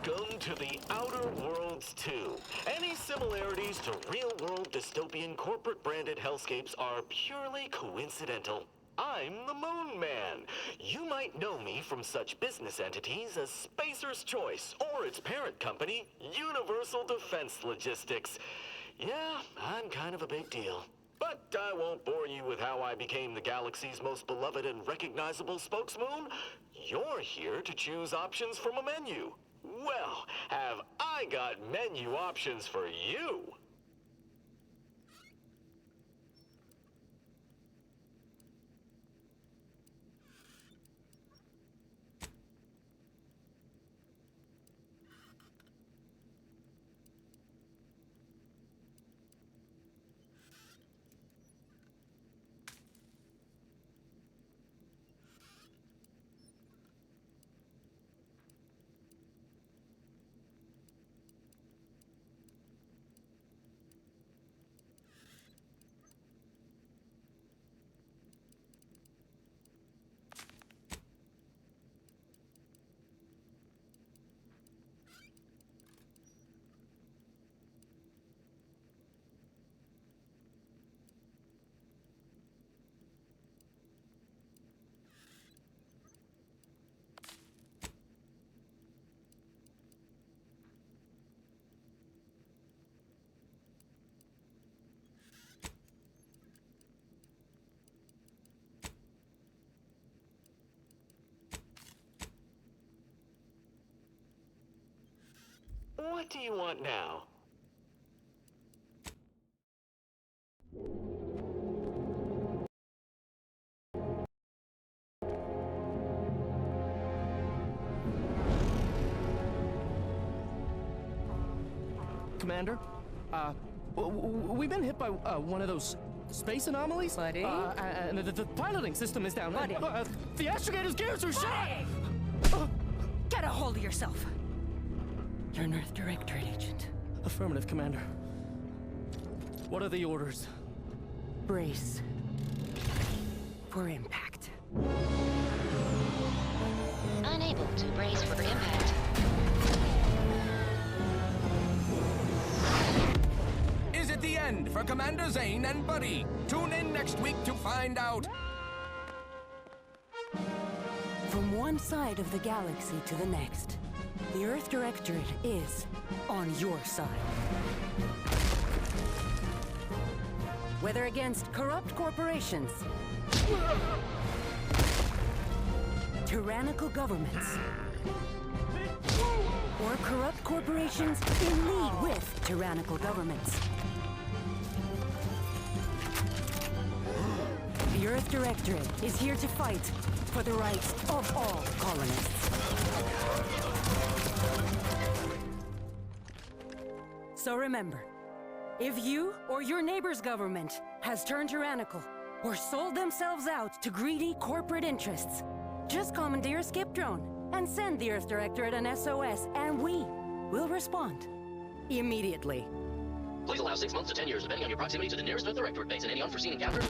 Welcome to the Outer Worlds 2. Any similarities to real-world dystopian corporate-branded hellscapes are purely coincidental. I'm the Moon Man. You might know me from such business entities as Spacer's Choice or its parent company, Universal Defense Logistics. Yeah, I'm kind of a big deal. But I won't bore you with how I became the galaxy's most beloved and recognizable spokesmoon. You're here to choose options from a menu. Well, have I got menu options for you? What do you want now? Commander, we've been hit by one of those space anomalies. Buddy? And the piloting system is down. Buddy? The astrogator's gears are shot! Get a hold of yourself. You're an Earth Directorate agent. Affirmative, Commander. What are the orders? Brace for impact. Unable to brace for impact. Is it the end for Commander Zane and Buddy? Tune in next week to find out. From one side of the galaxy to the next, the Earth Directorate is on your side. Whether against corrupt corporations, tyrannical governments, or corrupt corporations in league with tyrannical governments, the Earth Directorate is here to fight for the rights of all colonists. So remember, if you or your neighbor's government has turned tyrannical or sold themselves out to greedy corporate interests, just commandeer a skip drone and send the Earth Directorate an SOS, and we will respond immediately. Please allow 6 months to 10 years, depending on your proximity to the nearest Earth Directorate base and any unforeseen encounters.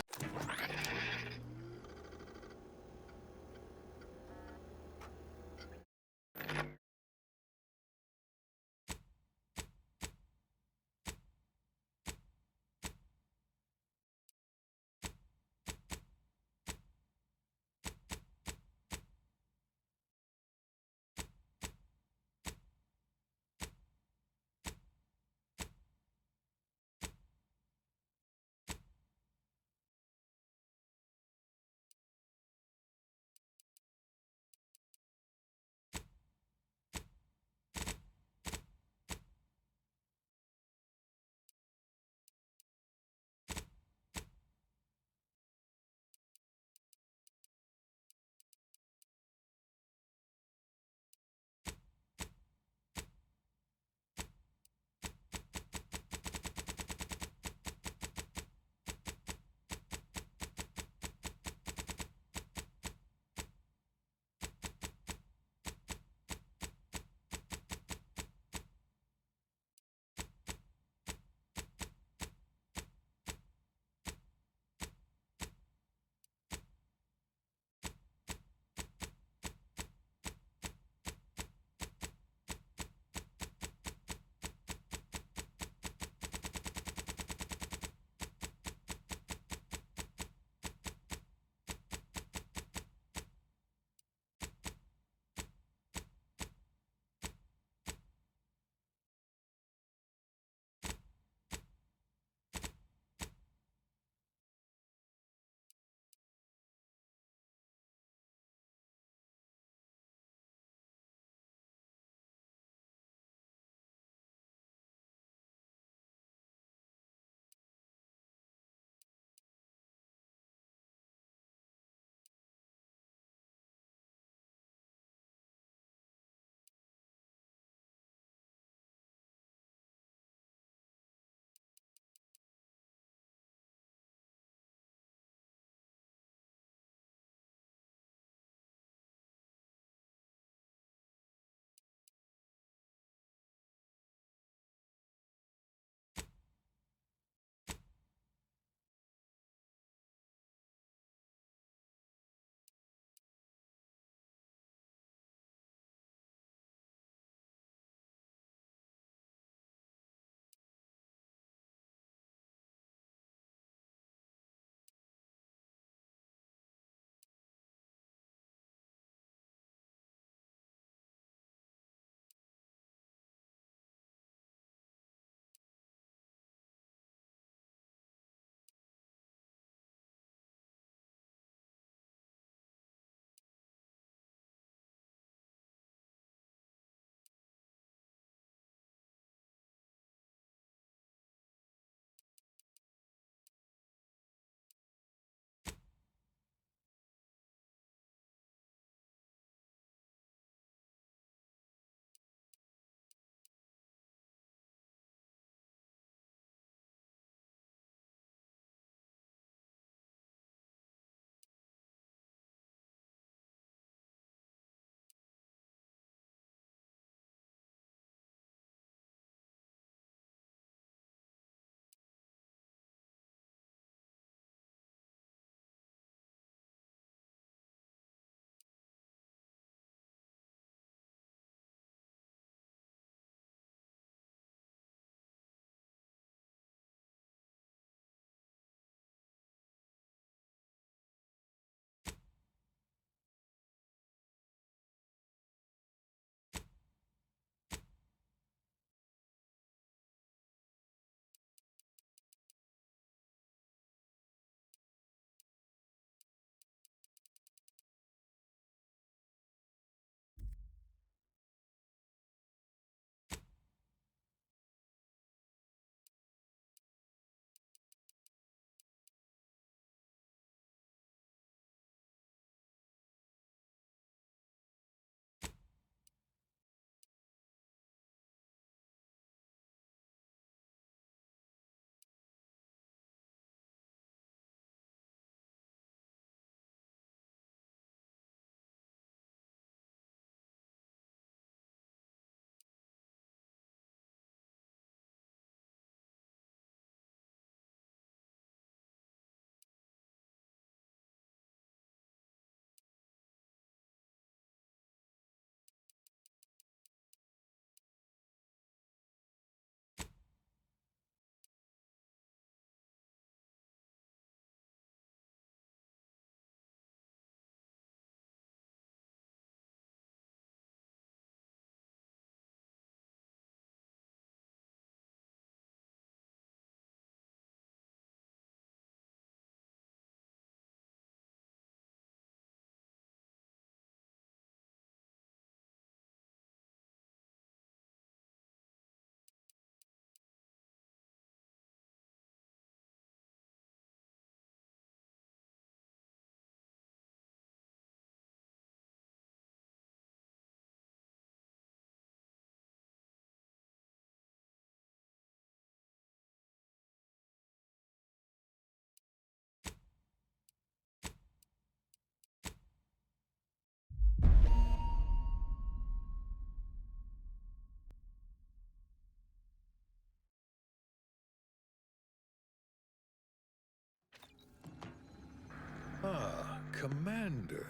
Commander,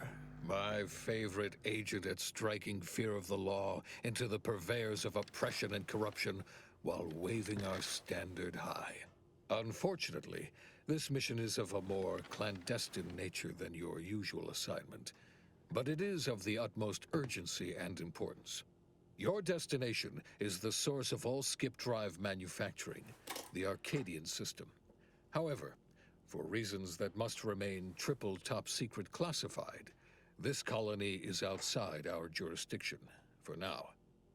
my favorite agent at striking fear of the law into the purveyors of oppression and corruption while waving our standard high. Unfortunately, this mission is of a more clandestine nature than your usual assignment, but it is of the utmost urgency and importance. Your destination is the source of all skip drive manufacturing, the Arcadian system. However, for reasons that must remain triple top secret classified, this colony is outside our jurisdiction for now.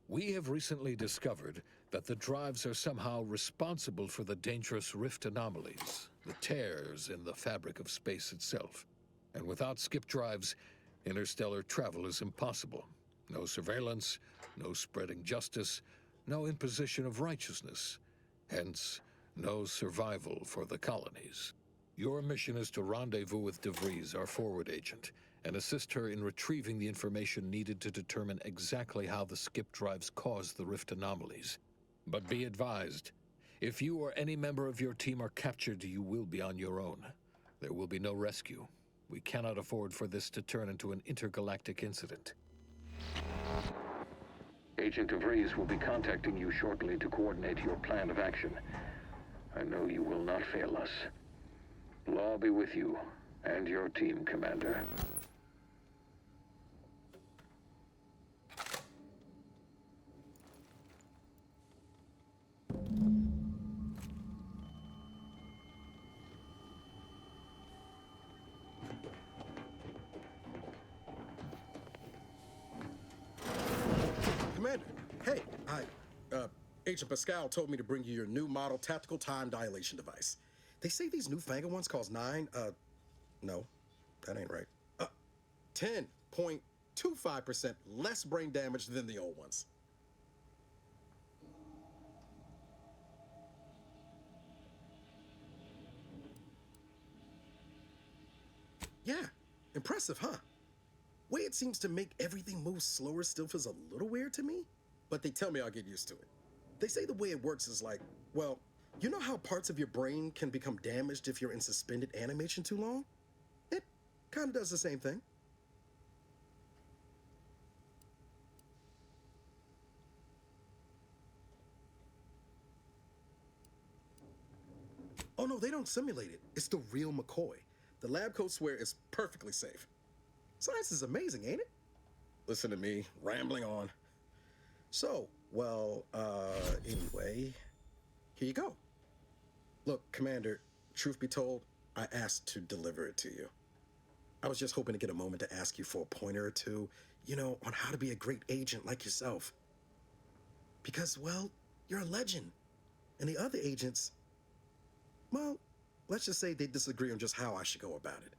We have recently discovered that the drives are somehow responsible for the dangerous rift anomalies, the tears in the fabric of space itself. And without skip drives, interstellar travel is impossible. No surveillance, no spreading justice, no imposition of righteousness. Hence, no survival for the colonies. Your mission is to rendezvous with DeVries, our forward agent, and assist her in retrieving the information needed to determine exactly how the skip drives cause the rift anomalies. But be advised, if you or any member of your team are captured, you will be on your own. There will be no rescue. We cannot afford for this to turn into an intergalactic incident. Agent DeVries will be contacting you shortly to coordinate your plan of action. I know you will not fail us. Law be with you and your team, Commander. Commander, hey, Agent Pascal told me to bring you your new model tactical time dilation device. They say these newfangled ones cause no, that ain't right. 10.25% less brain damage than the old ones. Yeah, impressive, huh? Way it seems to make everything move slower still feels a little weird to me, but they tell me I'll get used to it. They say the way it works is like, well, you know how parts of your brain can become damaged if you're in suspended animation too long? It kind of does the same thing. Oh no, they don't simulate it. It's the real McCoy. The lab coats swear it's perfectly safe. Science is amazing, ain't it? Listen to me, rambling on. So, well, anyway, here you go. Look, Commander, truth be told, I asked to deliver it to you. I was just hoping to get a moment to ask you for a pointer or two, you know, on how to be a great agent like yourself. Because, well, you're a legend. And the other agents, well, let's just say they disagree on just how I should go about it.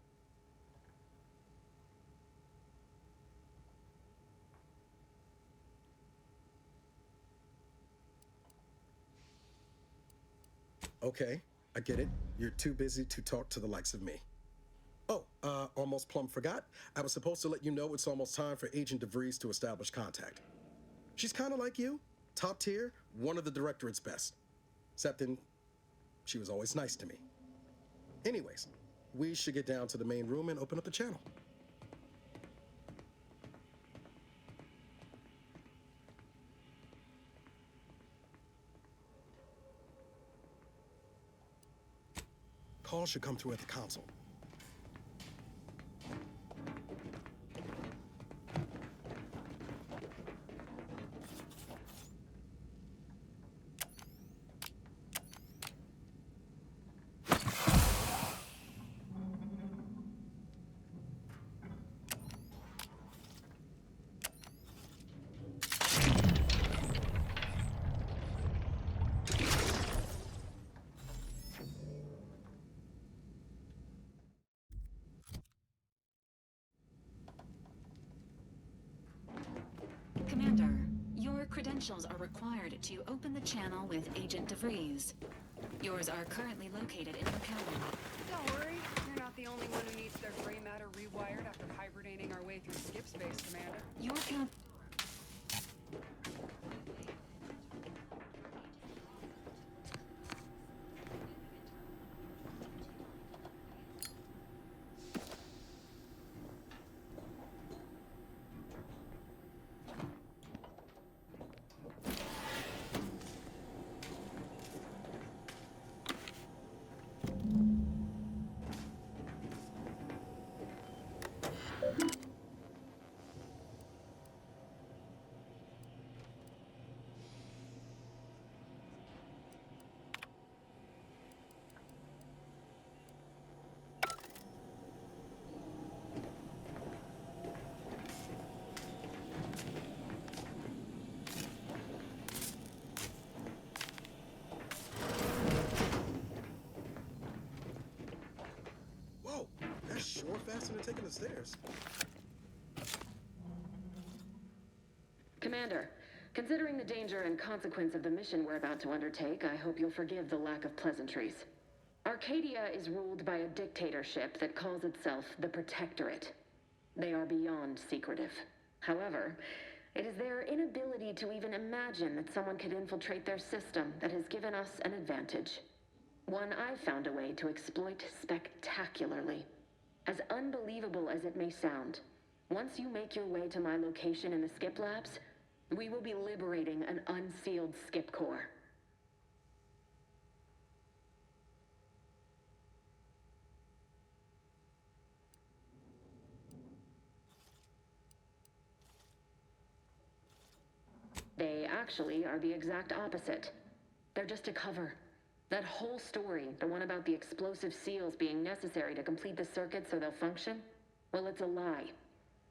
Okay, I get it. You're too busy to talk to the likes of me. Oh, almost plumb forgot. I was supposed to let you know it's almost time for Agent DeVries to establish contact. She's kind of like you, top tier, one of the Directorate's best. Except she was always nice to me. Anyways, we should get down to the main room and open up the channel. Call should come through at the console. Commander, your credentials are required to open the channel with Agent DeVries. Yours are currently located in your cabin. Don't worry, you're not the only one who needs their gray matter rewired after hibernating our way through skip space, Commander. Your cab... stairs. Commander, considering the danger and consequence of the mission we're about to undertake, I hope you'll forgive the lack of pleasantries. Arcadia is ruled by a dictatorship that calls itself the Protectorate. They are beyond secretive. However, it is their inability to even imagine that someone could infiltrate their system that has given us an advantage. One I've found a way to exploit spectacularly. As unbelievable as it may sound, once you make your way to my location in the Skip Labs, we will be liberating an unsealed Skip core. They actually are the exact opposite. They're just a cover. That whole story, the one about the explosive seals being necessary to complete the circuit so they'll function, well, it's a lie.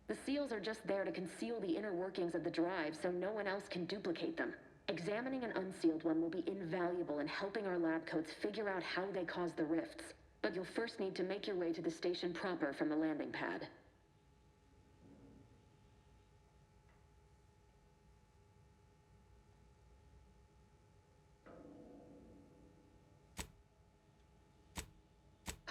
The seals are just there to conceal the inner workings of the drive so no one else can duplicate them. Examining an unsealed one will be invaluable in helping our lab coats figure out how they cause the rifts. But you'll first need to make your way to the station proper from the landing pad.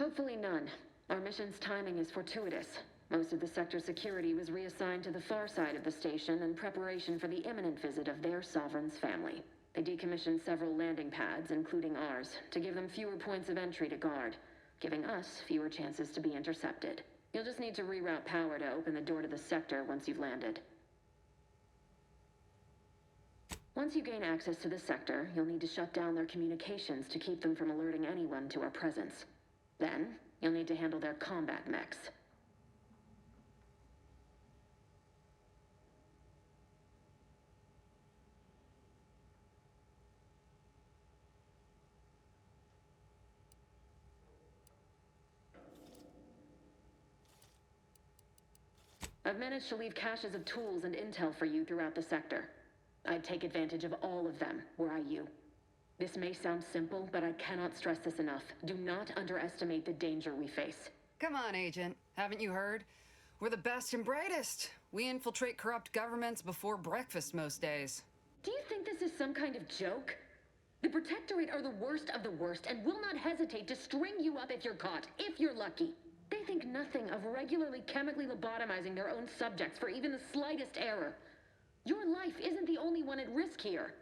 Hopefully none. Our mission's timing is fortuitous. Most of the sector's security was reassigned to the far side of the station in preparation for the imminent visit of their sovereign's family. They decommissioned several landing pads, including ours, to give them fewer points of entry to guard, giving us fewer chances to be intercepted. You'll just need to reroute power to open the door to the sector once you've landed. Once you gain access to the sector, you'll need to shut down their communications to keep them from alerting anyone to our presence. Then, you'll need to handle their combat mechs. I've managed to leave caches of tools and intel for you throughout the sector. I'd take advantage of all of them, were I you. This may sound simple, but I cannot stress this enough. Do not underestimate the danger we face. Come on, Agent. Haven't you heard? We're the best and brightest. We infiltrate corrupt governments before breakfast most days. Do you think this is some kind of joke? The Protectorate are the worst of the worst and will not hesitate to string you up if you're caught, if you're lucky. They think nothing of regularly chemically lobotomizing their own subjects for even the slightest error. Your life isn't the only one at risk here.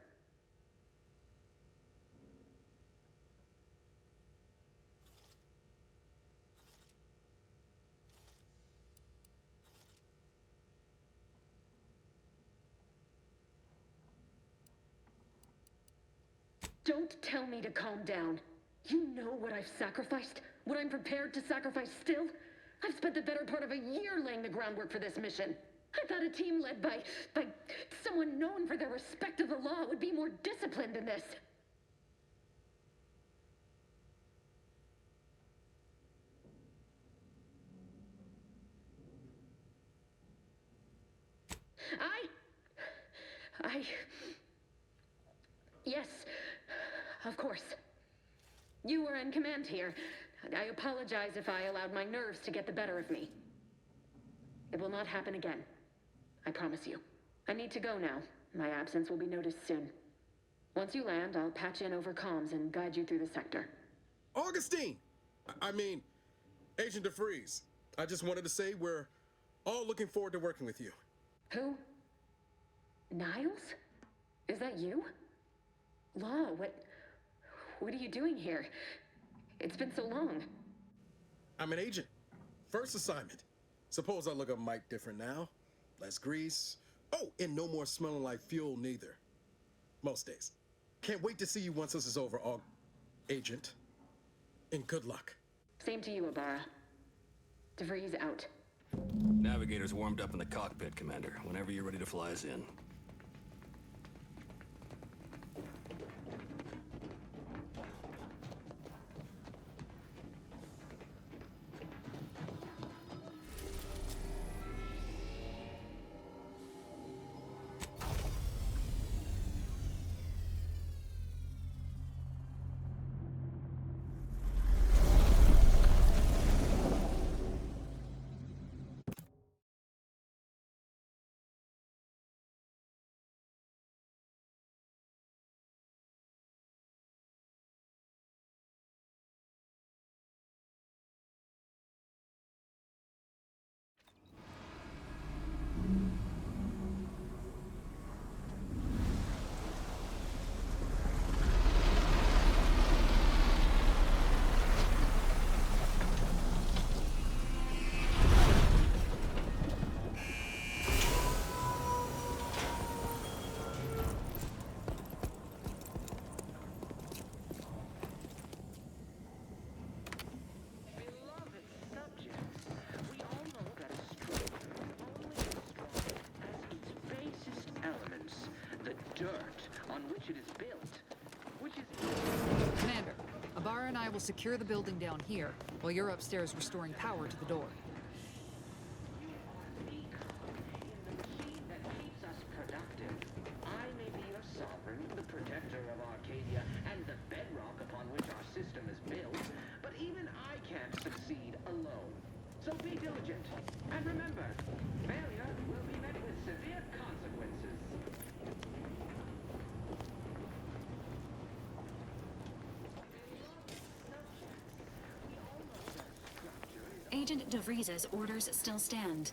Don't tell me to calm down. You know what I've sacrificed? What I'm prepared to sacrifice still? I've spent the better part of a year laying the groundwork for this mission. I thought a team led by someone known for their respect of the law would be more disciplined than this. Yes, of course. You were in command here. I apologize if I allowed my nerves to get the better of me. It will not happen again. I promise you. I need to go now. My absence will be noticed soon. Once you land, I'll patch in over comms and guide you through the sector. Augustine! I mean, Agent DeFreeze. I just wanted to say we're all looking forward to working with you. Who? Niles? Is that you? Law, what are you doing here? It's been so long. I'm an agent. First assignment. Suppose I look a mite different now. Less grease. Oh, and no more smelling like fuel neither. Most days. Can't wait to see you once this is over, Agent. And good luck. Same to you, Ibarra. DeVries out. Navigator's warmed up in the cockpit, Commander. Whenever you're ready to fly us in. dirt on which it is built, which is... Commander, Ibarra and I will secure the building down here, while you're upstairs restoring power to the door. I may be your sovereign, the protector of Arcadia, and the bedrock upon which our system is built, but even I can't succeed alone. So be diligent, and remember, failure will be met with severe consequences. Agent DeVries's orders still stand.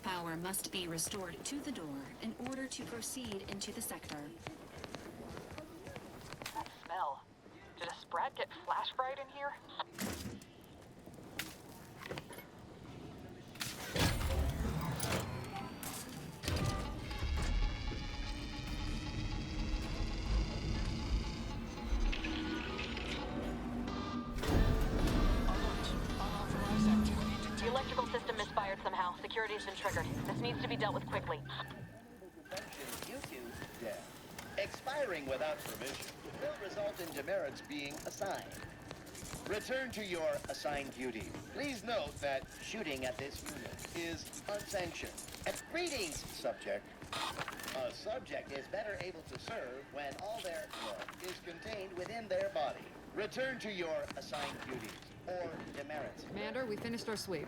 Power must be restored to the door in order to proceed into the sector. That smell. Did a sprat get flash fried in here? The electrical system misfired somehow. Security's been triggered. This needs to be dealt with quickly. YouTube death. Expiring without permission will result in demerits being assigned. Return to your assigned duty. Please note that shooting at this unit is unsanctioned. And greetings, subject. A subject is better able to serve when all their blood is contained within their body. Return to your assigned duties, or demerits. Commander, we finished our sweep.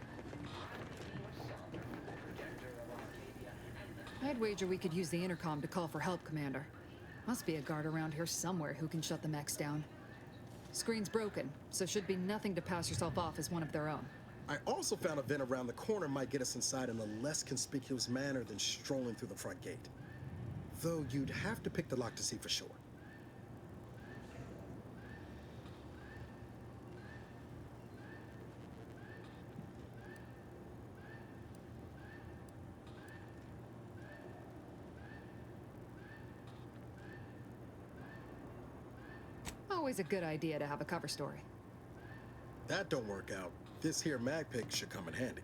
I'd wager we could use the intercom to call for help, Commander. Must be a guard around here somewhere who can shut the mechs down. Screen's broken, so should be nothing to pass yourself off as one of their own. I also found a vent around the corner might get us inside in a less conspicuous manner than strolling through the front gate. Though you'd have to pick the lock to see for sure. Always a good idea to have a cover story. That don't work out. This here mag pick should come in handy.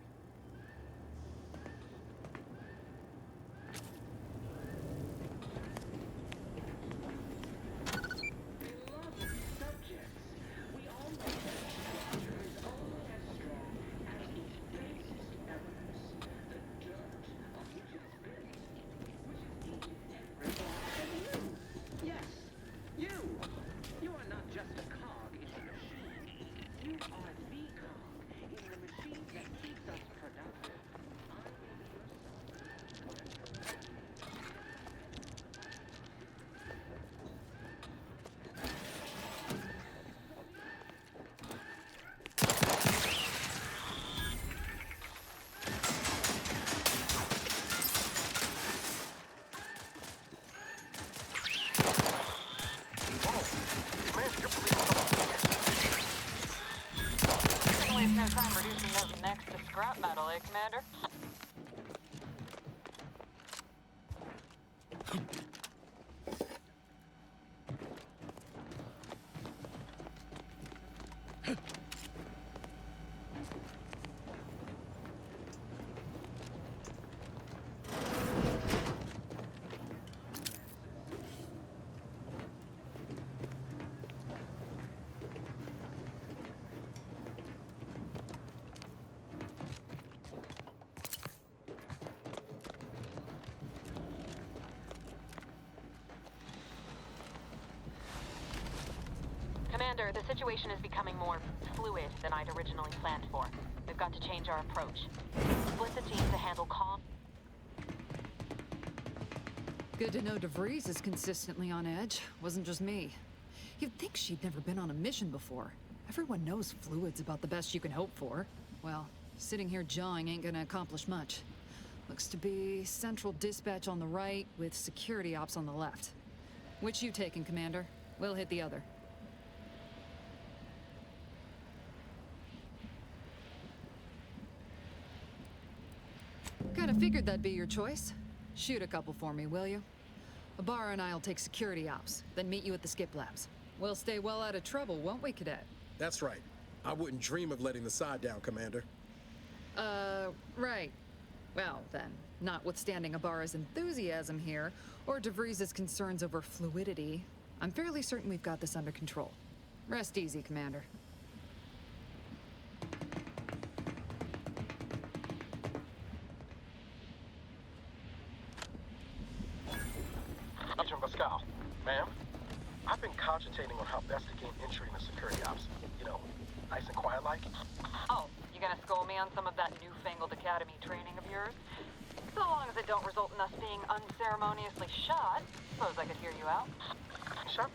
Waste no time reducing those necks to scrap metal, eh, Commander? Commander, the situation is becoming more fluid than I'd originally planned for. We've got to change our approach. Split the team to handle calm. Good to know DeVries is consistently on edge. Wasn't just me. You'd think she'd never been on a mission before. Everyone knows fluid's about the best you can hope for. Well, sitting here jawing ain't gonna accomplish much. Looks to be central dispatch on the right with security ops on the left. Which you taking, Commander? We'll hit the other. Kinda figured that'd be your choice. Shoot a couple for me, will you? Ibarra and I'll take security ops, then meet you at the skip labs. We'll stay well out of trouble, won't we, Cadet? That's right. I wouldn't dream of letting the side down, Commander. Right. Well, then, notwithstanding Ibarra's enthusiasm here, or DeVries' concerns over fluidity, I'm fairly certain we've got this under control. Rest easy, Commander. Agent Pascal, ma'am, I've been cogitating on how best to gain entry into security ops. You know, nice and quiet like. Oh, you gonna school me on some of that newfangled academy training of yours? So long as it don't result in us being unceremoniously shot, suppose I could hear you out. Sure.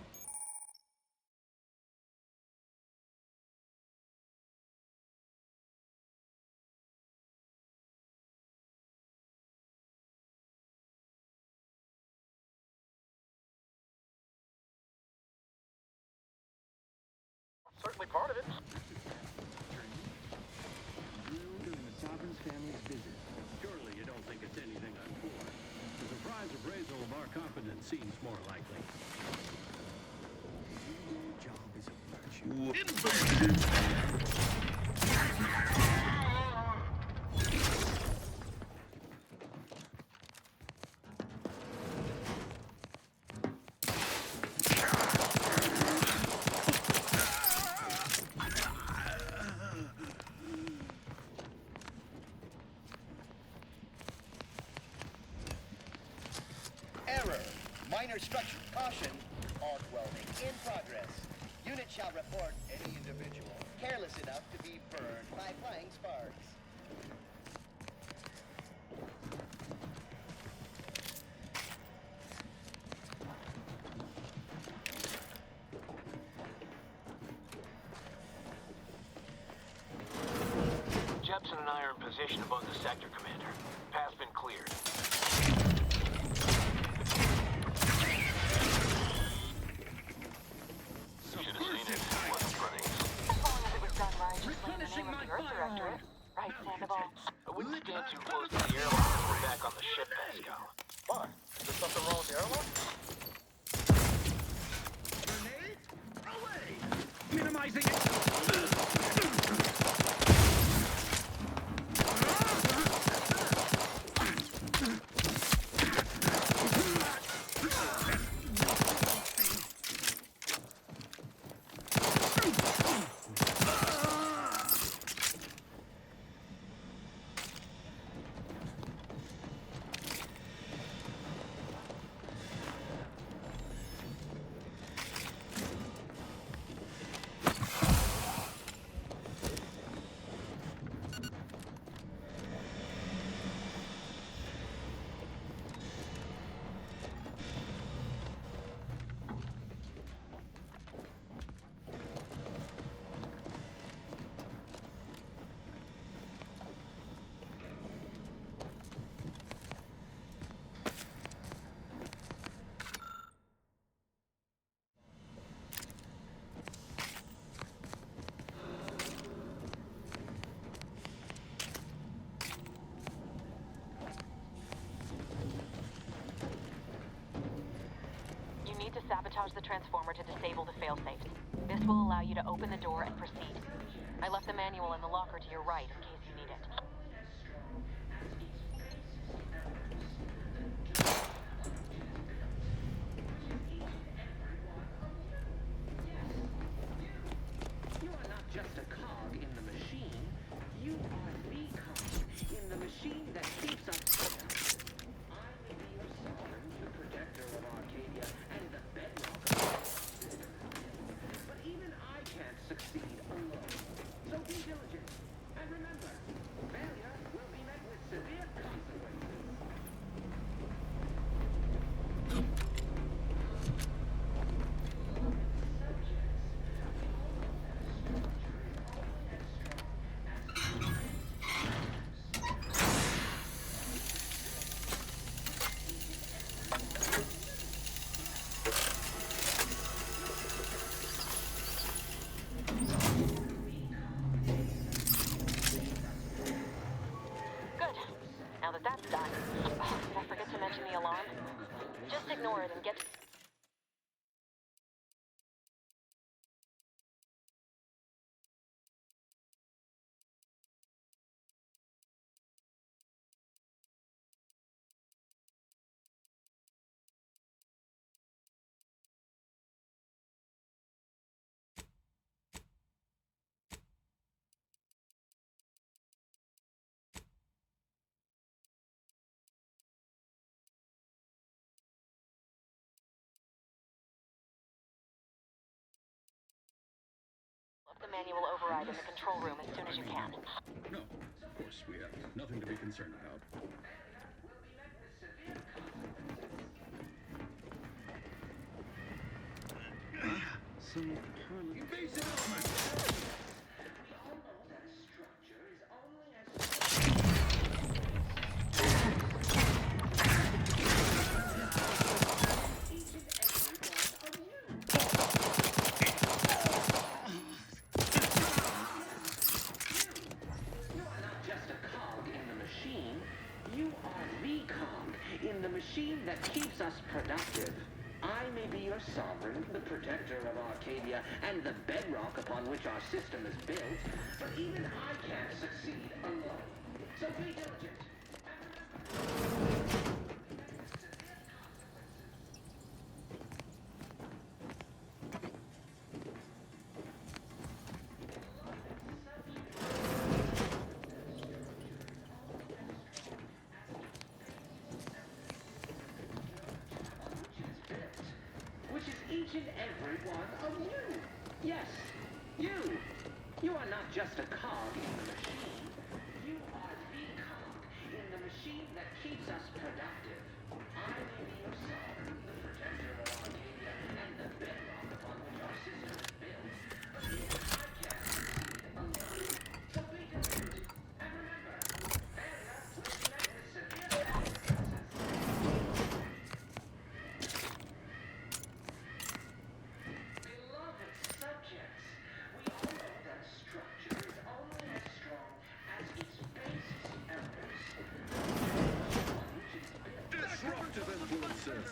Certainly part of it. During the sovereign's family's visit. Surely you don't think it's anything untoward. The surprise appraisal of our competence seems more likely. Your job is a virtue. Error. Minor structure. Caution. Arc welding in progress. Unit shall report any individual careless enough to be burned by flying sparks. Jepson and I are in position above the sector, Commander. Path's been cleared. Should have seen it. Wasn't running. As long as it was done righteously in the name of the Earth Directorate. Right, Sandoval? I wouldn't stand too close to the airlock if we're back on the ship, Pascal. Why? Is there something wrong with the airlock? Grenade? Away! Minimizing it! To sabotage the transformer to disable the failsafes. This will allow you to open the door and proceed. I left the manual in the locker to your right in case you need it. You are not just a cog in the machine. You are the cog in the machine that keeps us here. I may be your sovereign, the protector of Arcadia, and the bedrock of our system. But even I can't succeed alone. So be diligent. And remember, failure will be met with severe consequences. Now that that's done, did I forget to mention the alarm? Just ignore it and get to manual override in the control room as soon as you can. No, of course, we have nothing to be concerned about. Some invasive element! That keeps us productive. I may be your sovereign, the protector of Arcadia, and the bedrock upon which our system is built, but even I can't succeed alone. So be diligent. Each and every one of you. Yes, you. You are not just a cog in the machine. You are the cog in the machine that keeps us productive. I may be your sovereign, the protector of Arcadia, and the bedrock upon which our system is built, but even I can't succeed alone. So be diligent. And remember, failure will be met with severe consequences. Disruptive influences!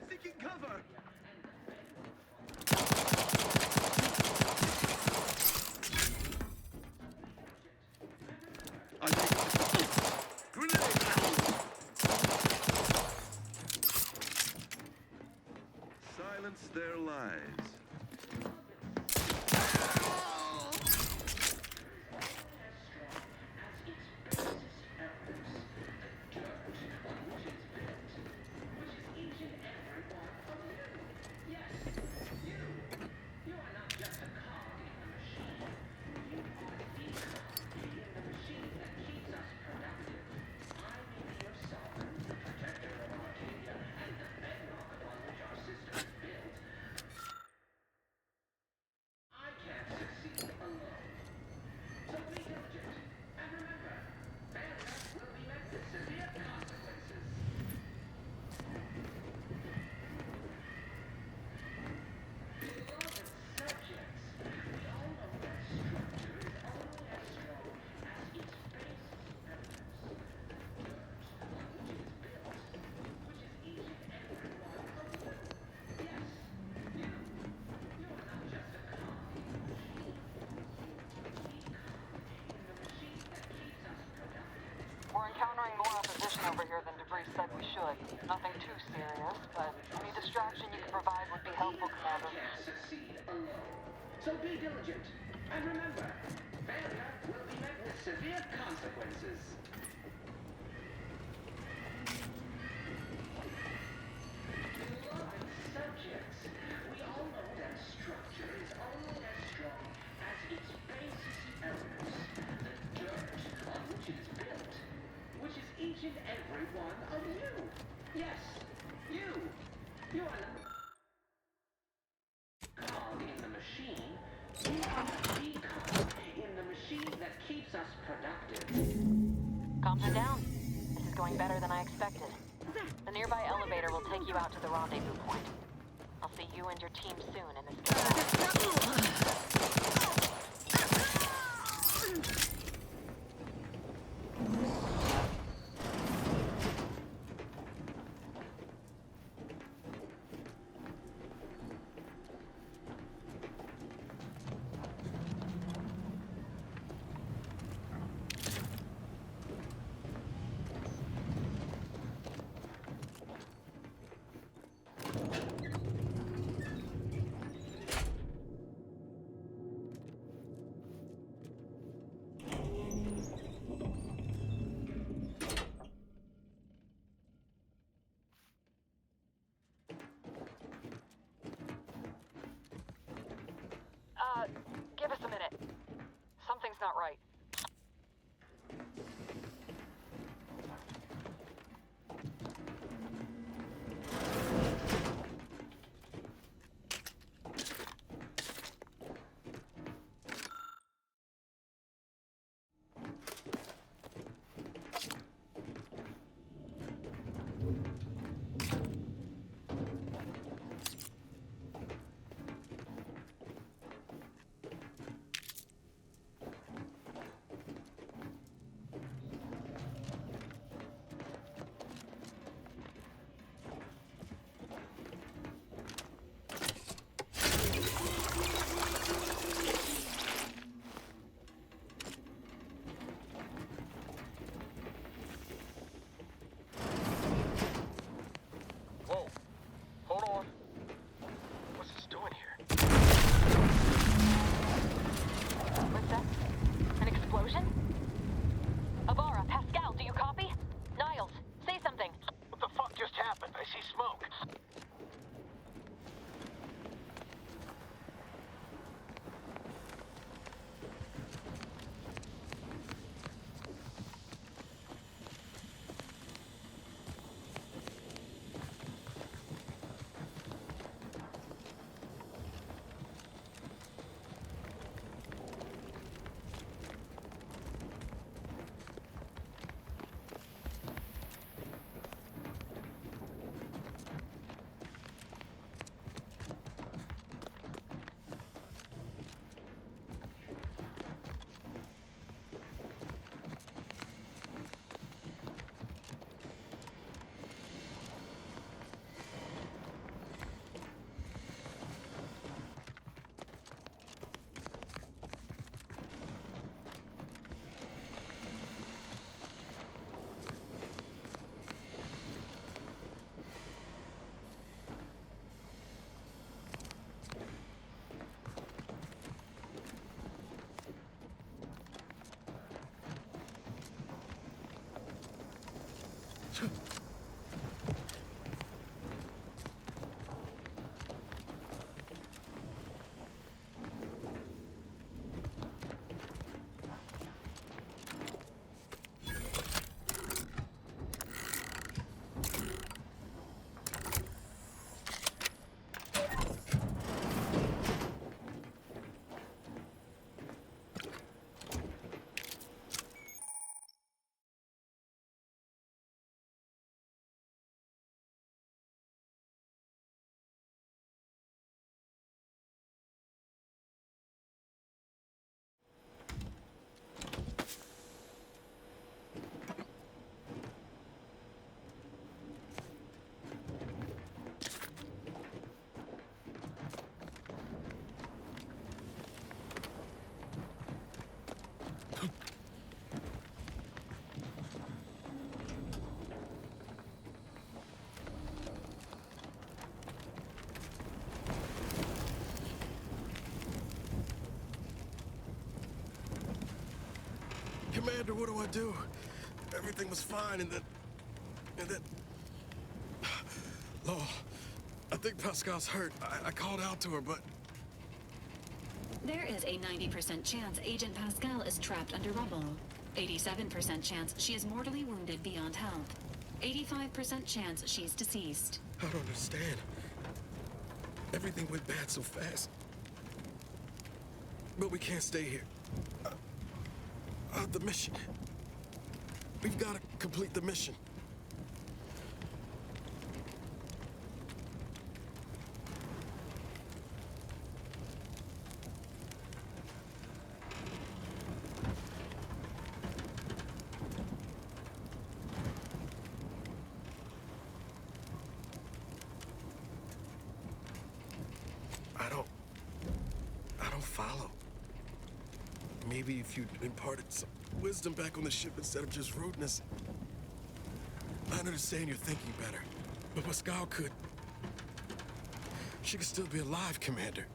Seeking cover! Silence their lies. Encountering more opposition over here than DeVries said we should. Nothing too serious, but any distraction you can provide would be helpful, Commander. I can't succeed alone. So be diligent. And remember, failure will be met with severe consequences. Beloved subjects, we all know that structure is only as strong as its basis elements, the dirt on which it is built, which is each and every one of you. Yes, you. You are not cog in the machine. You are the cog in the machine that keeps us productive. Comms are down. This is going better than I expected. The nearby elevator will take you out to the rendezvous point. I'll see you and your team soon in this game. Something's not right. Commander, what do I do? Everything was fine, and then... Law, I think Pascal's hurt. I called out to her, but... There is a 90% chance Agent Pascal is trapped under rubble. 87% chance she is mortally wounded beyond health. 85% chance she's deceased. I don't understand. Everything went bad so fast. But we can't stay here. The mission. We've got to complete the mission. I don't follow. Maybe if you'd imparted some wisdom back on the ship instead of just rudeness. I understand you're thinking better, but Pascal could... She could still be alive, Commander.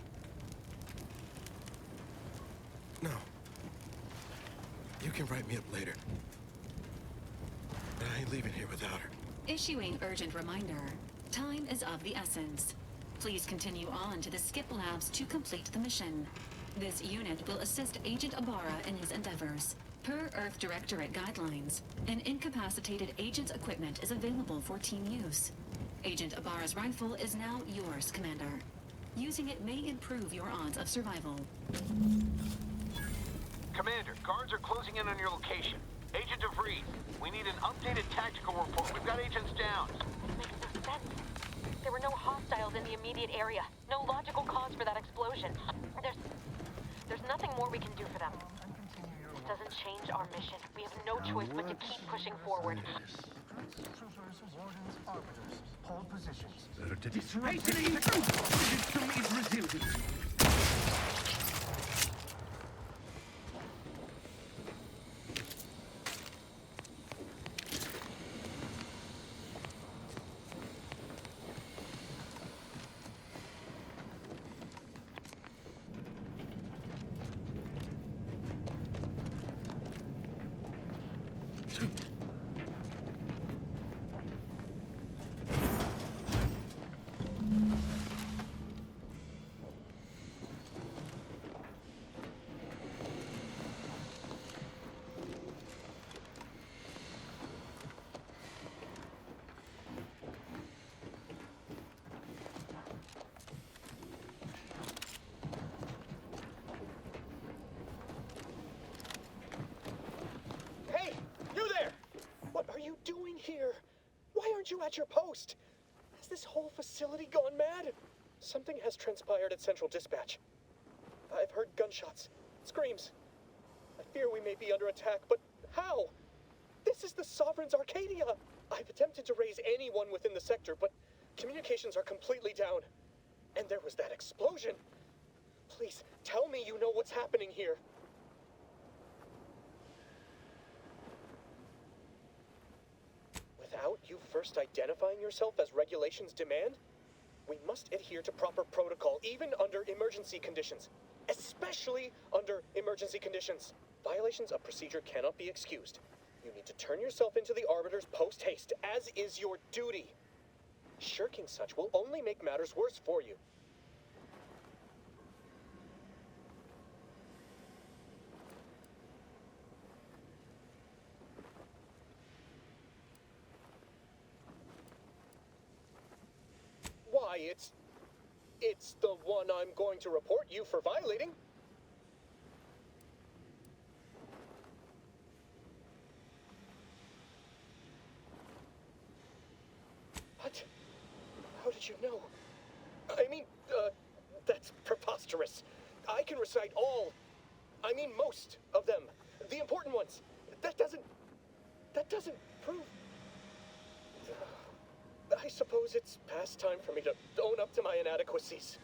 No. You can write me up later. But I ain't leaving here without her. Issuing urgent reminder. Time is of the essence. Please continue on to the skip labs to complete the mission. This unit will assist Agent Ibarra in his endeavors. Per Earth Directorate guidelines, an incapacitated agent's equipment is available for team use. Agent Ibarra's rifle is now yours, Commander. Using it may improve your odds of survival. Commander, guards are closing in on your location. Agent DeVries, we need an updated tactical report. We've got agents down. This makes no sense. There were no hostiles in the immediate area. No logical cause for that explosion. There's nothing more we can do for them. It doesn't change our mission. We have no choice but to keep pushing forward. Hold positions. Disrupting the system is resilient. doing here? Why aren't you at your post? Has this whole facility gone mad? Something has transpired at Central Dispatch. I've heard gunshots, screams. I fear we may be under attack, but how? This is the Sovereign's Arcadia! I've attempted to raise anyone within the sector, but communications are completely down. And there was that explosion. Please, tell me you know what's happening here. Without you first identifying yourself as regulations demand, we must adhere to proper protocol, even under emergency conditions. Especially under emergency conditions. Violations of procedure cannot be excused. You need to turn yourself into the Arbiters post-haste, as is your duty. Shirking such will only make matters worse for you. Why, it's the one I'm going to report you for violating. What? How did you know? I mean, that's preposterous. I can recite most of them. The important ones. That doesn't prove... I suppose it's past time for me to own up to my inadequacies.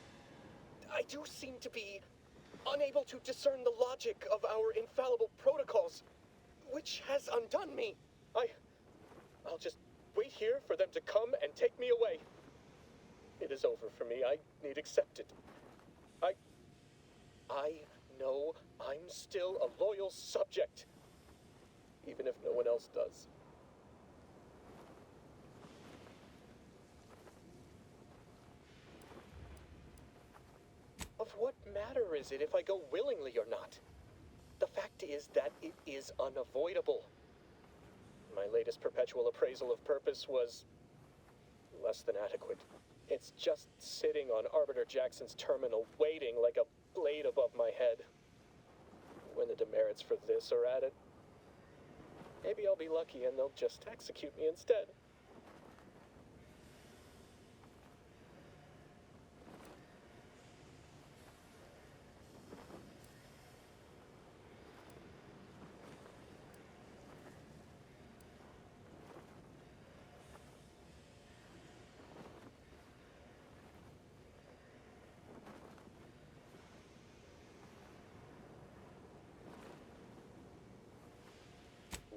I do seem to be unable to discern the logic of our infallible protocols, which has undone me. I'll just wait here for them to come and take me away. It is over for me. I need accept it. I know I'm still a loyal subject, even if no one else does. Of what matter is it if I go willingly or not? The fact is that it is unavoidable. My latest perpetual appraisal of purpose was less than adequate. It's just sitting on Arbiter Jackson's terminal, waiting like a blade above my head. When the demerits for this are added, maybe I'll be lucky and they'll just execute me instead.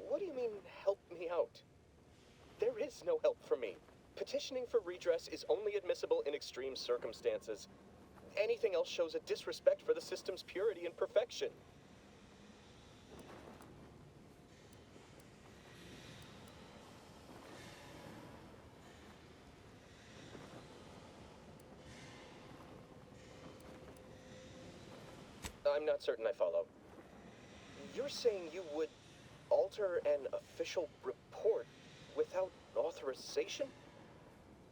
What do you mean, help me out? There is no help for me. Petitioning for redress is only admissible in extreme circumstances. Anything else shows a disrespect for the system's purity and perfection. I'm not certain I follow. You're saying you would alter an official report without authorization?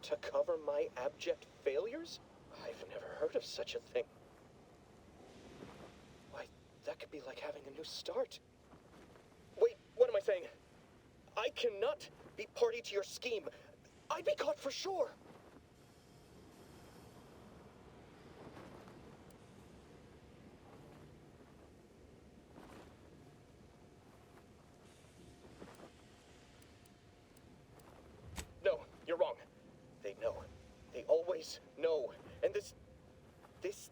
To cover my abject failures? I've never heard of such a thing. Why, that could be like having a new start. Wait, what am I saying? I cannot be party to your scheme. I'd be caught for sure. No, you're wrong. They know. They always know. And this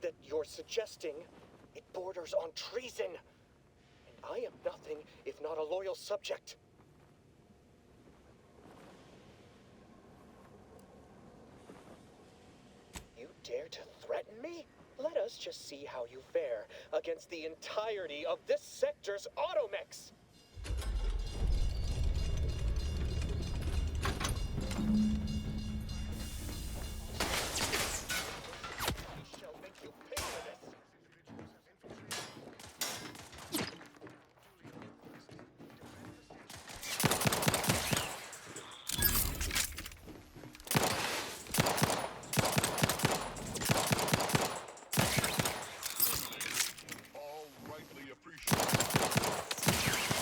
that you're suggesting, it borders on treason. And I am nothing if not a loyal subject. You dare to threaten me? Let us just see how you fare against the entirety of this sector's automechs. All rightly appreciated.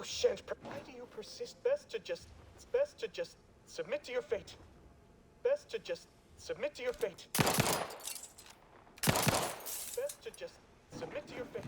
You shan't. Why do you persist? It's best to just submit to your fate. Best to just submit to your fate. Best to just submit to your fate.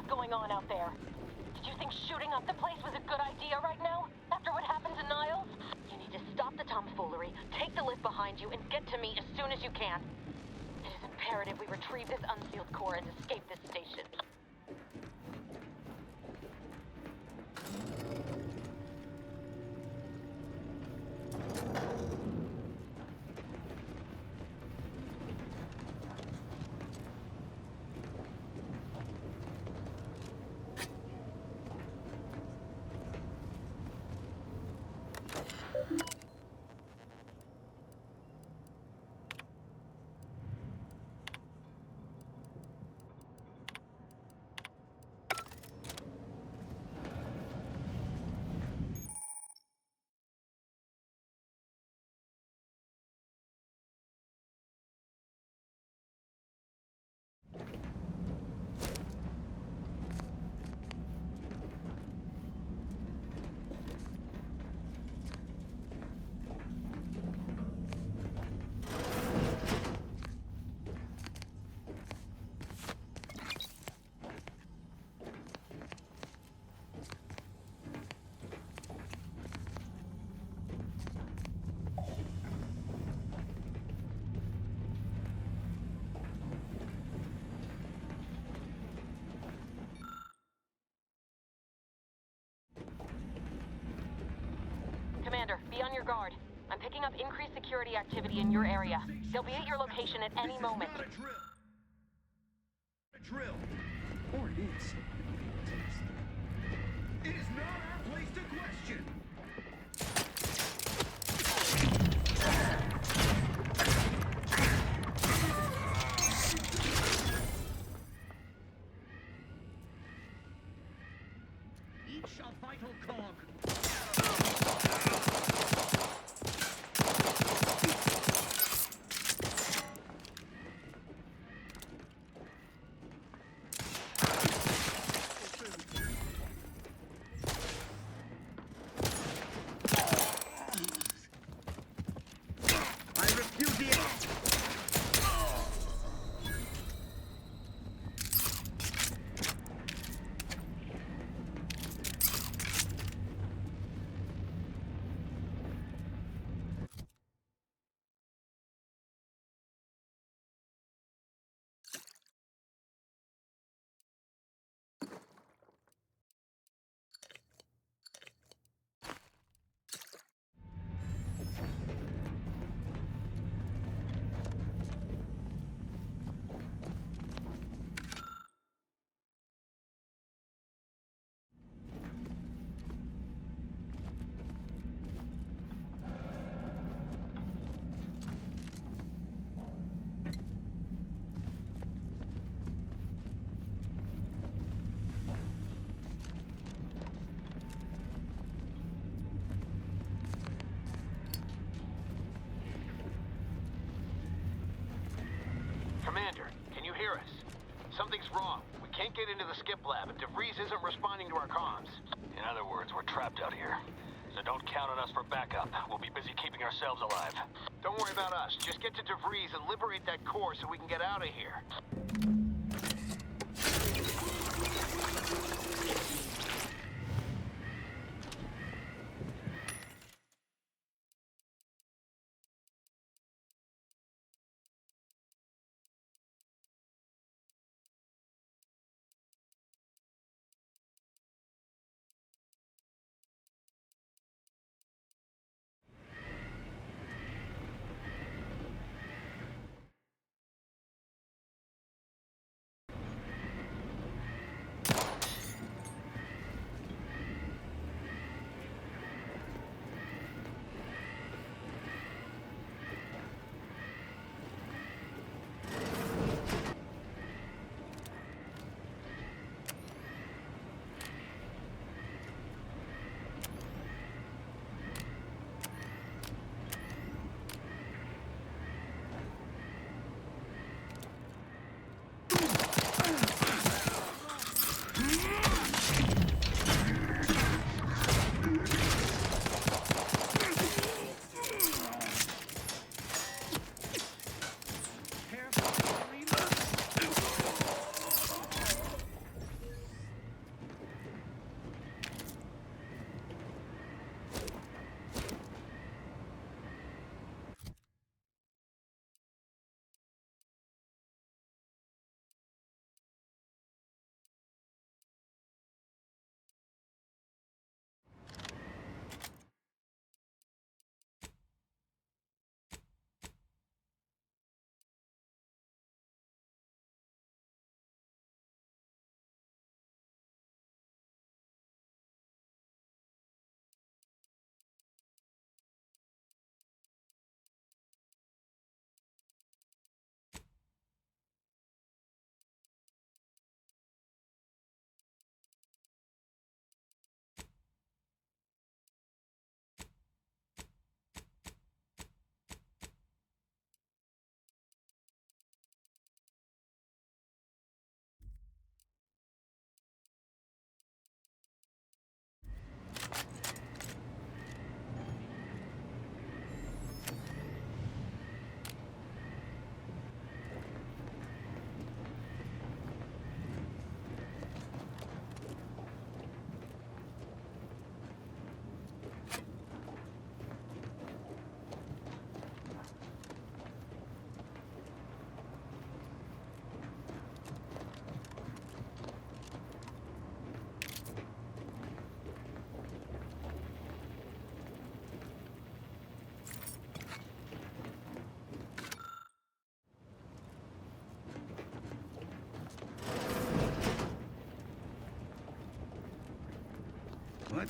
going on out there? Did you think shooting up the place was a good idea right now? After what happened to Niles? You need to stop the tomfoolery, take the lift behind you, and get to me as soon as you can. It is imperative we retrieve this unsealed core and escape this station. Commander, be on your guard. I'm picking up increased security activity in your area. They'll be at your location at any moment. Not a drill. A drill. Or it is. It is not our place to question. Each a vital cog. Commander, can you hear us? Something's wrong. We can't get into the skip lab, and DeVries isn't responding to our comms. In other words, we're trapped out here. So don't count on us for backup. We'll be busy keeping ourselves alive. Don't worry about us. Just get to DeVries and liberate that core so we can get out of here.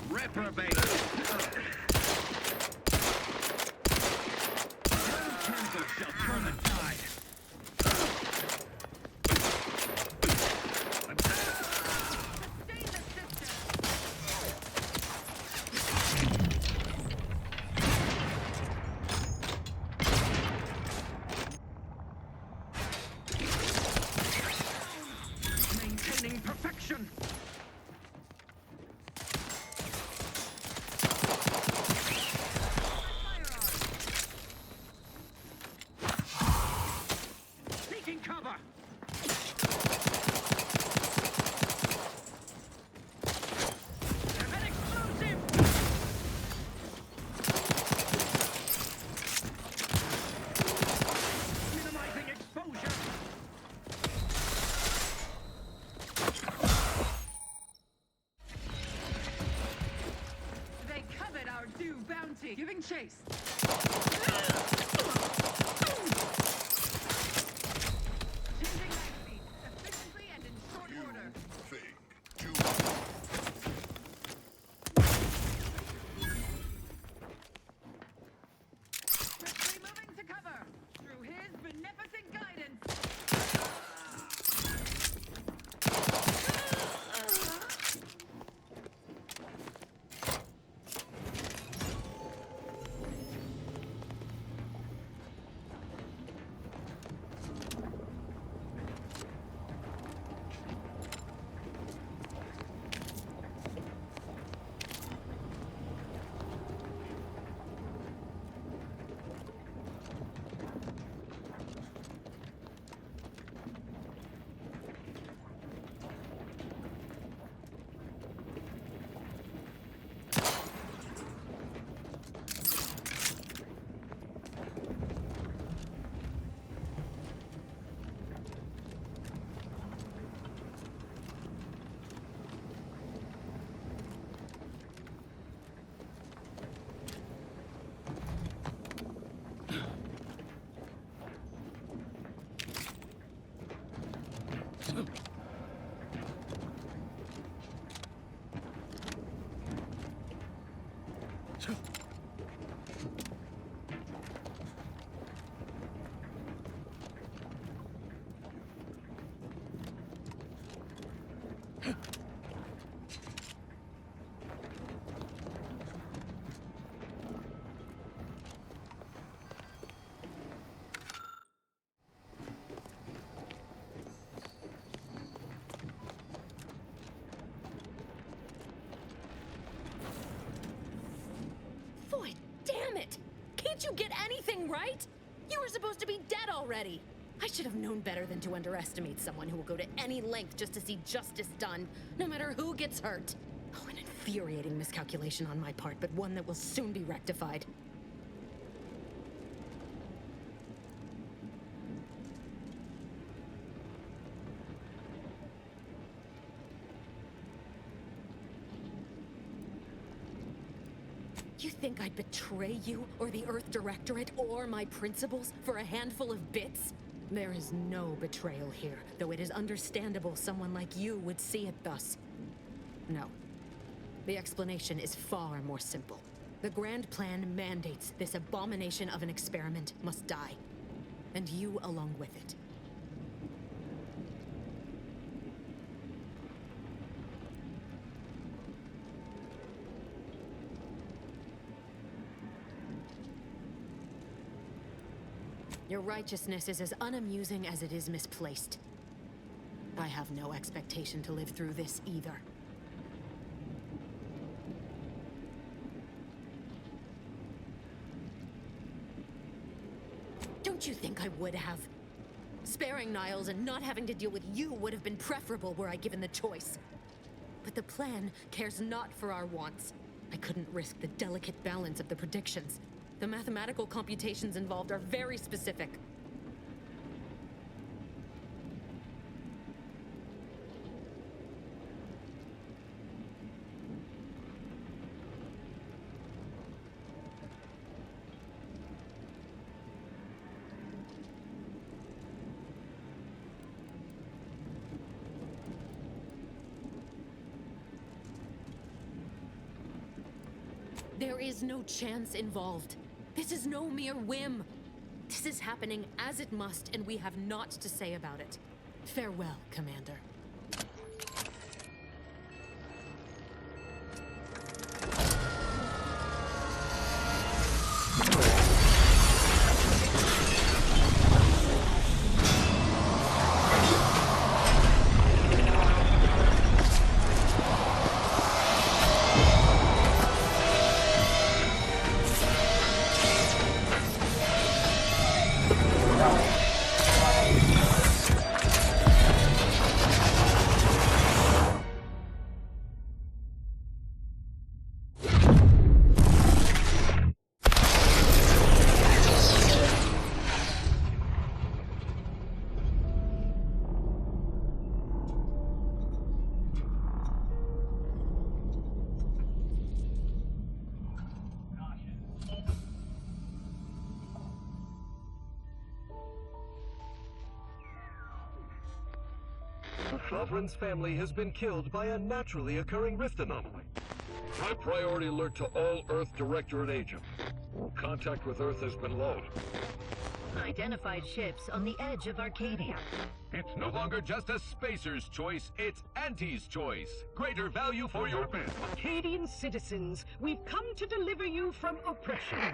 reprobate! One temple shall turn the tide! Maintaining perfection! Taking cover! An explosive! Minimizing exposure! They covet our due bounty. Giving chase. Changing mag speed efficiently and in short order. Swiftly moving to cover through his beneficent guidance. Boy, damn it! Can't you get anything right? You were supposed to be dead already. I should have known better than to underestimate someone who will go to any length just to see justice done, no matter who gets hurt. Oh, an infuriating miscalculation on my part, but one that will soon be rectified. You think I'd betray you, or the Earth Directorate, or my principals for a handful of bits? There is no betrayal here, though it is understandable someone like you would see it thus. No. The explanation is far more simple. The Grand Plan mandates this abomination of an experiment must die. And you along with it. Your righteousness is as unamusing as it is misplaced. I have no expectation to live through this either. Don't you think I would have? Sparing Niles and not having to deal with you would have been preferable were I given the choice. But the plan cares not for our wants. I couldn't risk the delicate balance of the predictions. The mathematical computations involved are very specific. There is no chance involved. This is no mere whim. This is happening as it must, and we have naught to say about it. Farewell, Commander. The Sovereign's family has been killed by a naturally occurring rift anomaly. High priority alert to all Earth Directorate agents. Contact with Earth has been low. Identified ships on the edge of Arcadia. It's no longer just a spacer's choice, it's Auntie's choice. Greater value for your bid. Arcadian citizens, we've come to deliver you from oppression.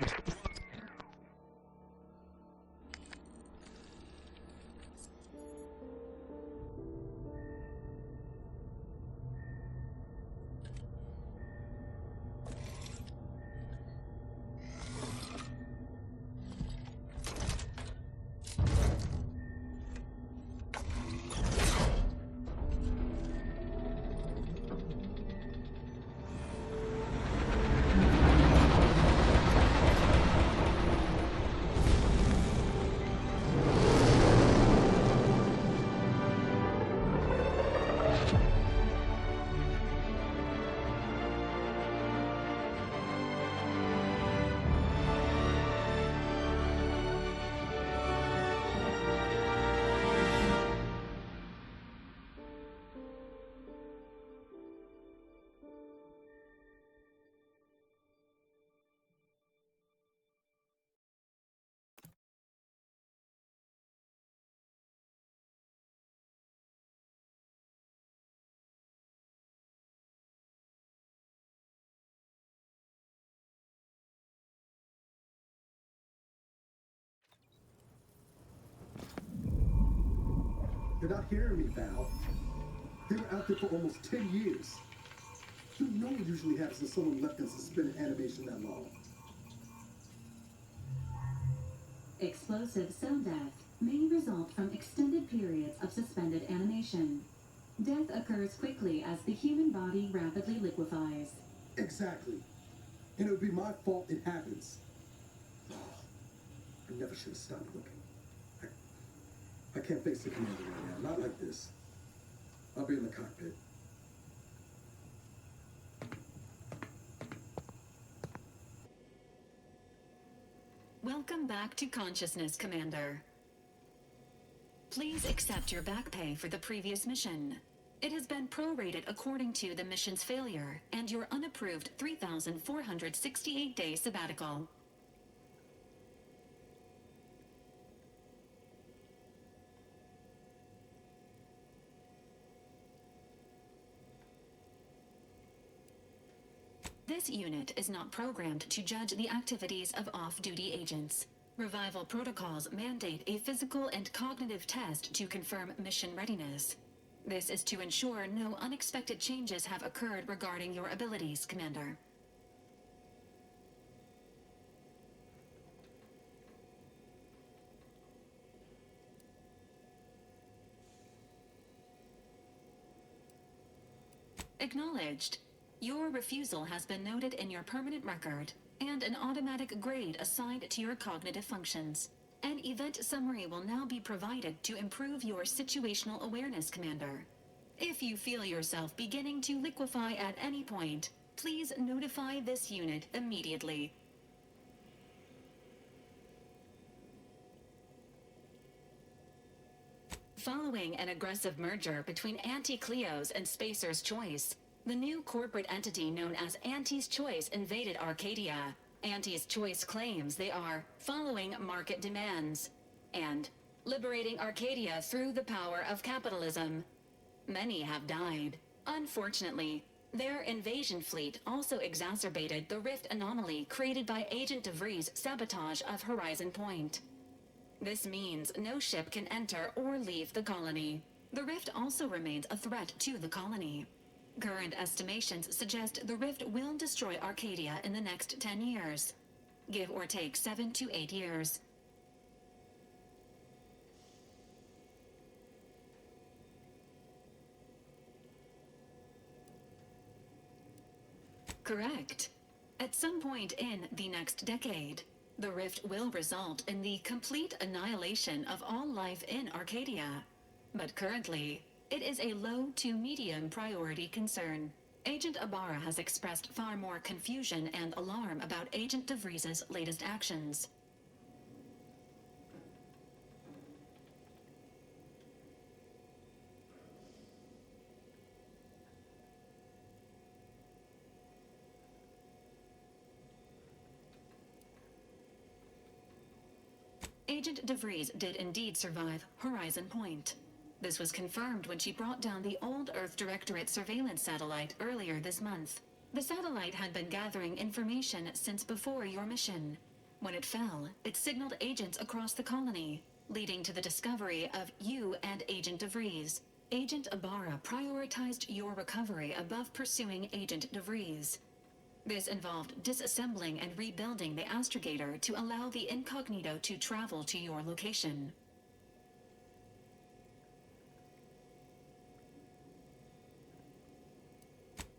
You're not hearing me, Val. They were out there for almost 10 years. You know what usually happens when someone left in suspended animation that long. Explosive cell death may result from extended periods of suspended animation. Death occurs quickly as the human body rapidly liquefies. Exactly. And it would be my fault it happens. I never should have stopped looking. I can't face the commander right now. Not like this. I'll be in the cockpit. Welcome back to consciousness, Commander. Please accept your back pay for the previous mission. It has been prorated according to the mission's failure and your unapproved 3,468-day sabbatical. This unit is not programmed to judge the activities of off-duty agents. Revival protocols mandate a physical and cognitive test to confirm mission readiness. This is to ensure no unexpected changes have occurred regarding your abilities, Commander. Acknowledged. Your refusal has been noted in your permanent record, and an automatic grade assigned to your cognitive functions. An event summary will now be provided to improve your situational awareness, Commander. If you feel yourself beginning to liquefy at any point, please notify this unit immediately. Following an aggressive merger between Anti-Cleo's and Spacer's Choice, The new corporate entity known as Auntie's Choice invaded Arcadia. Auntie's Choice claims they are following market demands and liberating Arcadia through the power of capitalism. Many have died. Unfortunately, their invasion fleet also exacerbated the rift anomaly created by Agent DeVries' sabotage of Horizon Point. This means no ship can enter or leave the colony. The rift also remains a threat to the colony. Current estimations suggest the rift will destroy Arcadia in the next 10 years. Give or take 7 to 8 years. Correct. At some point in the next decade, the rift will result in the complete annihilation of all life in Arcadia. But currently, it is a low to medium priority concern. Agent Ibarra has expressed far more confusion and alarm about Agent DeVries' latest actions. Agent DeVries did indeed survive Horizon Point. This was confirmed when she brought down the old Earth Directorate surveillance satellite earlier this month. The satellite had been gathering information since before your mission. When it fell, it signaled agents across the colony, leading to the discovery of you and Agent DeVries. Agent Ibarra prioritized your recovery above pursuing Agent DeVries. This involved disassembling and rebuilding the astrogator to allow the incognito to travel to your location.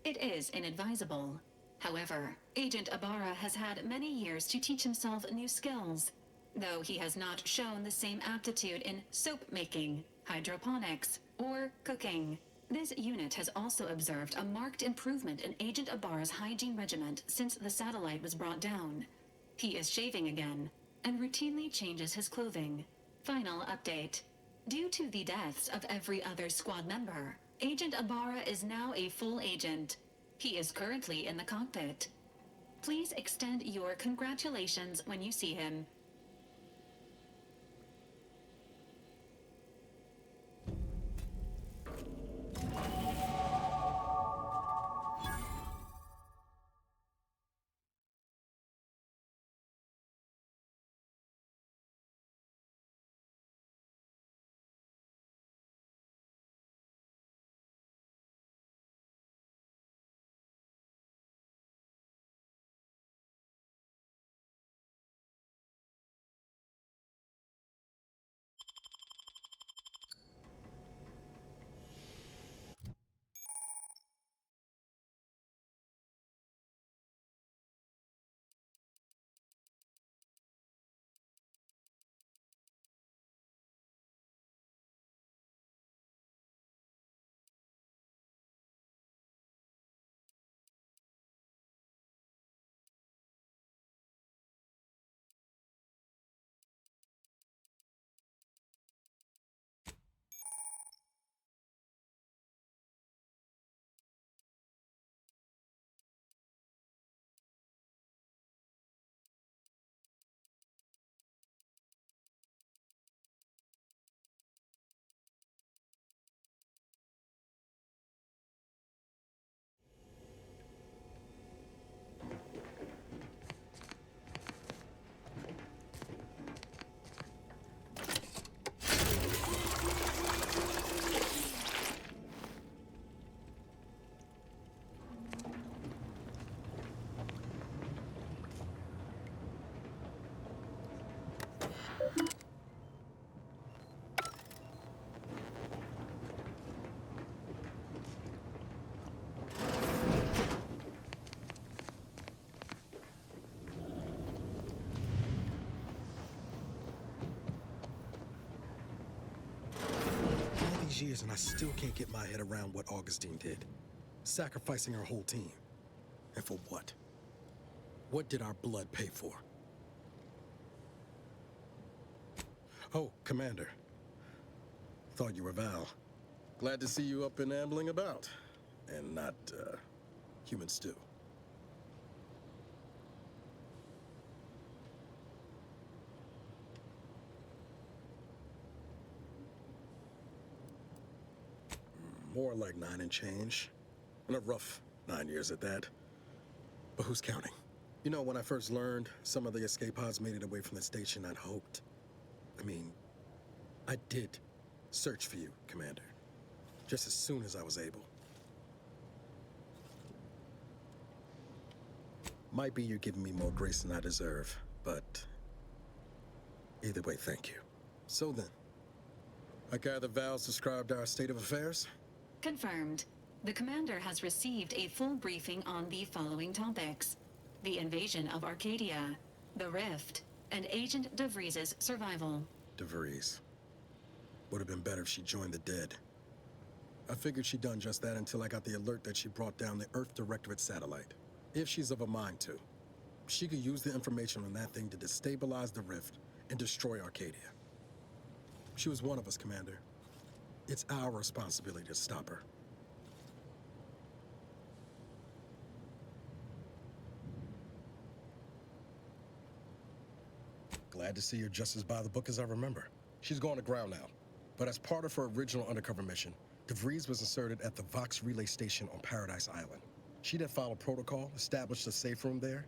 It is inadvisable. However, Agent Ibarra has had many years to teach himself new skills, though he has not shown the same aptitude in soap making, hydroponics, or cooking. This unit has also observed a marked improvement in Agent Ibarra's hygiene regimen since the satellite was brought down. He is shaving again, and routinely changes his clothing. Final update. Due to the deaths of every other squad member, Agent Ibarra is now a full agent. He is currently in the cockpit. Please extend your congratulations when you see him. Years and I still can't get my head around what Augustine did. Sacrificing her whole team. And for what? What did our blood pay for? Oh, Commander. Thought you were Val. Glad to see you up and ambling about. and not, human stew. More like 9 and change. And a rough 9 years at that. But who's counting? You know, when I first learned some of the escape pods made it away from the station, I'd hoped. I did search for you, Commander. Just as soon as I was able. Might be you're giving me more grace than I deserve, but either way, thank you. So then, I gather Val's described our state of affairs? Confirmed. The commander has received a full briefing on the following topics: the invasion of Arcadia, the Rift, and Agent DeVries' survival. DeVries. Would have been better if she joined the dead. I figured she'd done just that until I got the alert that she brought down the Earth Directorate satellite. If she's of a mind to, she could use the information on that thing to destabilize the Rift and destroy Arcadia. She was one of us, Commander. It's our responsibility to stop her. Glad to see you're just as by the book as I remember. She's going to ground now. But as part of her original undercover mission, DeVries was inserted at the Vox Relay Station on Paradise Island. She'd have followed protocol, established a safe room there.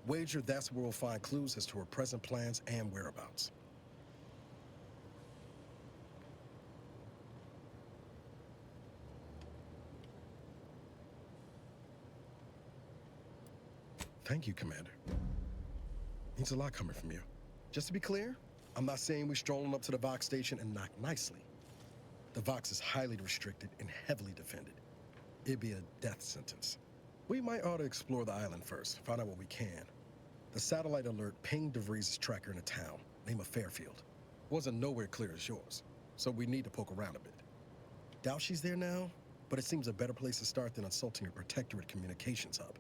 Wager that's where we'll find clues as to her present plans and whereabouts. Thank you, Commander. Means a lot coming from you. Just to be clear, I'm not saying we stroll on up to the Vox station and knock nicely. The Vox is highly restricted and heavily defended. It'd be a death sentence. We might ought to explore the island first, find out what we can. The satellite alert pinged DeVries' tracker in a town, name of Fairfield. Wasn't nowhere clear as yours, so we need to poke around a bit. Doubt she's there now, but it seems a better place to start than assaulting your Protectorate communications hub.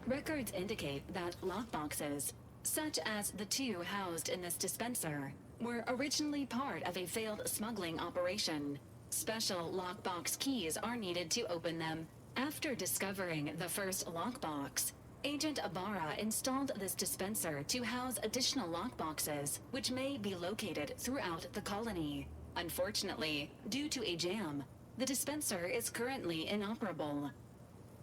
Records indicate that lockboxes, such as the 2 housed in this dispenser, were originally part of a failed smuggling operation. Special lockbox keys are needed to open them. After discovering the first lockbox, Agent Ibarra installed this dispenser to house additional lockboxes, which may be located throughout the colony. Unfortunately, due to a jam, the dispenser is currently inoperable.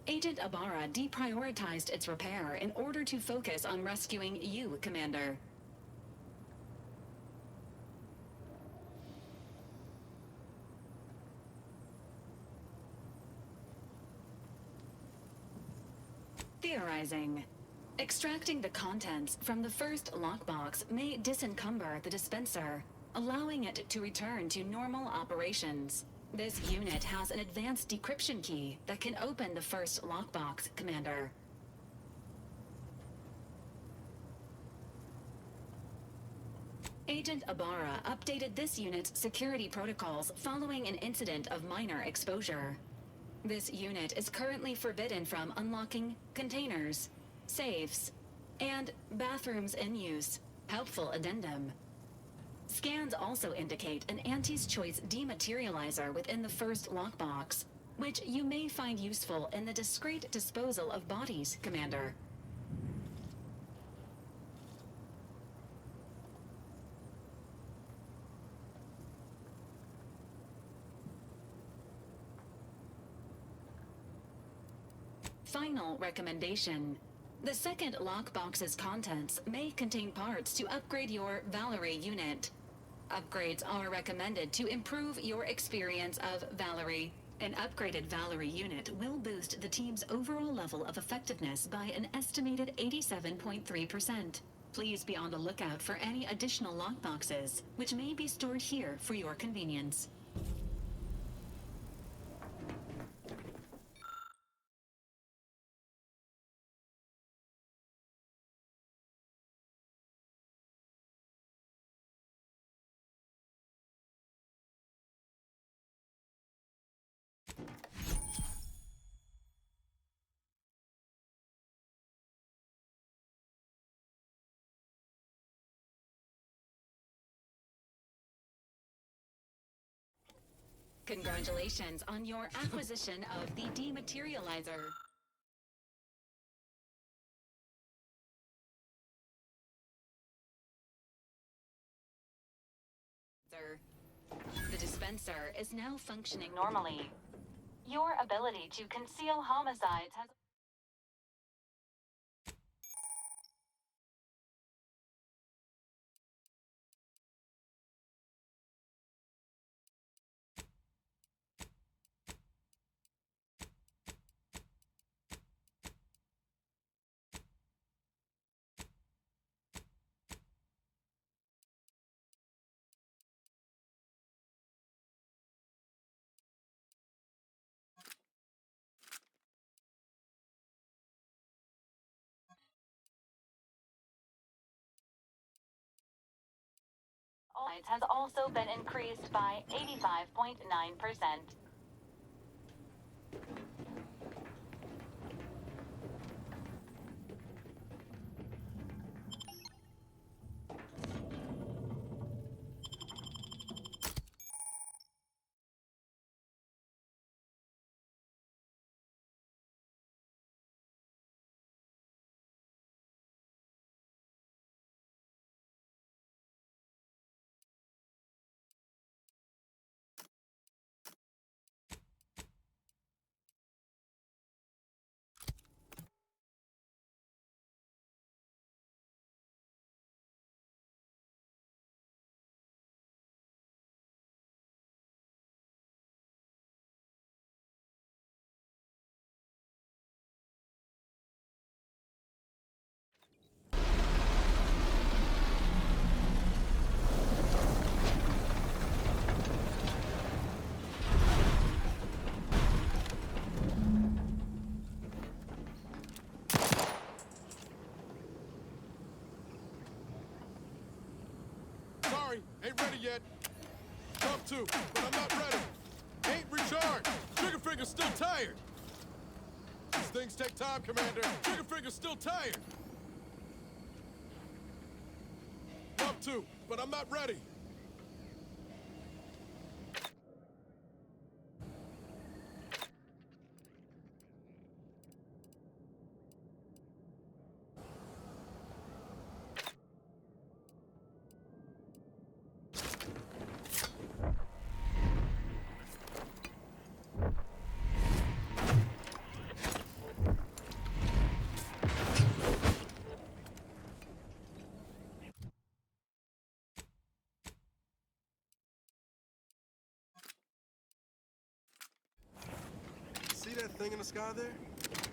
Agent Ibarra deprioritized its repair in order to focus on rescuing you, Commander. Theorizing. Extracting the contents from the first lockbox may disencumber the dispenser, allowing it to return to normal operations. This unit has an advanced decryption key that can open the first lockbox, Commander. Agent Ibarra updated this unit's security protocols following an incident of minor exposure. This unit is currently forbidden from unlocking containers, safes, and bathrooms in use. Helpful addendum. Scans also indicate an Anti's Choice dematerializer within the first lockbox, which you may find useful in the discreet disposal of bodies, Commander. Final recommendation. The second lockbox's contents may contain parts to upgrade your Valerie unit. Upgrades are recommended to improve your experience of Valerie. An upgraded Valerie unit will boost the team's overall level of effectiveness by an estimated 87.3%. Please be on the lookout for any additional lockboxes, which may be stored here for your convenience. Congratulations on your acquisition of the dematerializer. The dispenser is now functioning normally. Your ability to conceal homicides has... has also been increased by 85.9%. Ain't ready yet. Up to, but I'm not ready. Ain't recharged. Trigger finger's still tired. These things take time, Commander. Trigger finger's still tired. Up to, but I'm not ready. See that thing in the sky there?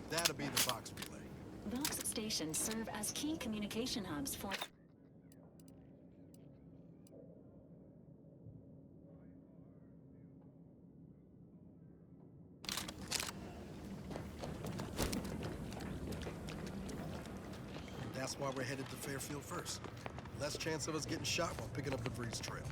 That'll be the Vox relay. Vox stations serve as key communication hubs for... That's why we're headed to Fairfield first. Less chance of us getting shot while picking up the Breeze trail.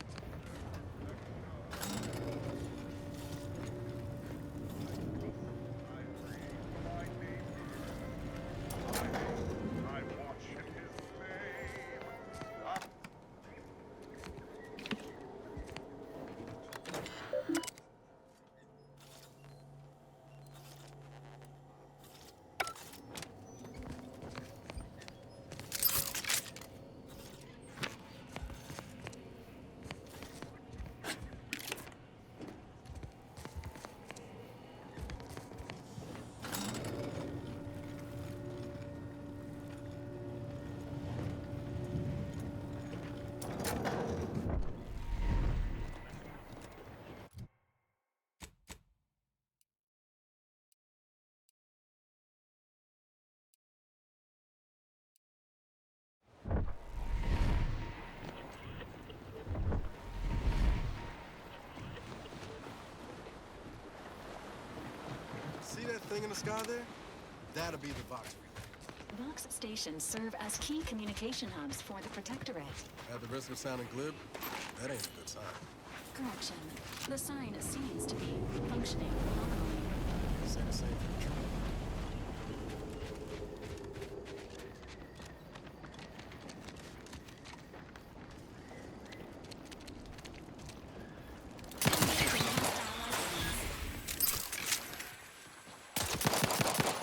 thing in the sky there? That'll be the Vox. Vox stations serve as key communication hubs for the Protectorate. At the risk of sounding glib, that ain't a good sign. Correction. The sign seems to be functioning normally. Say the same for the truth.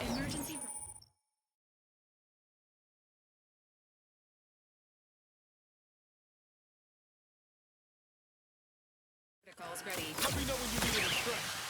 Emergency. Protocols ready. Let me know when you need an extract.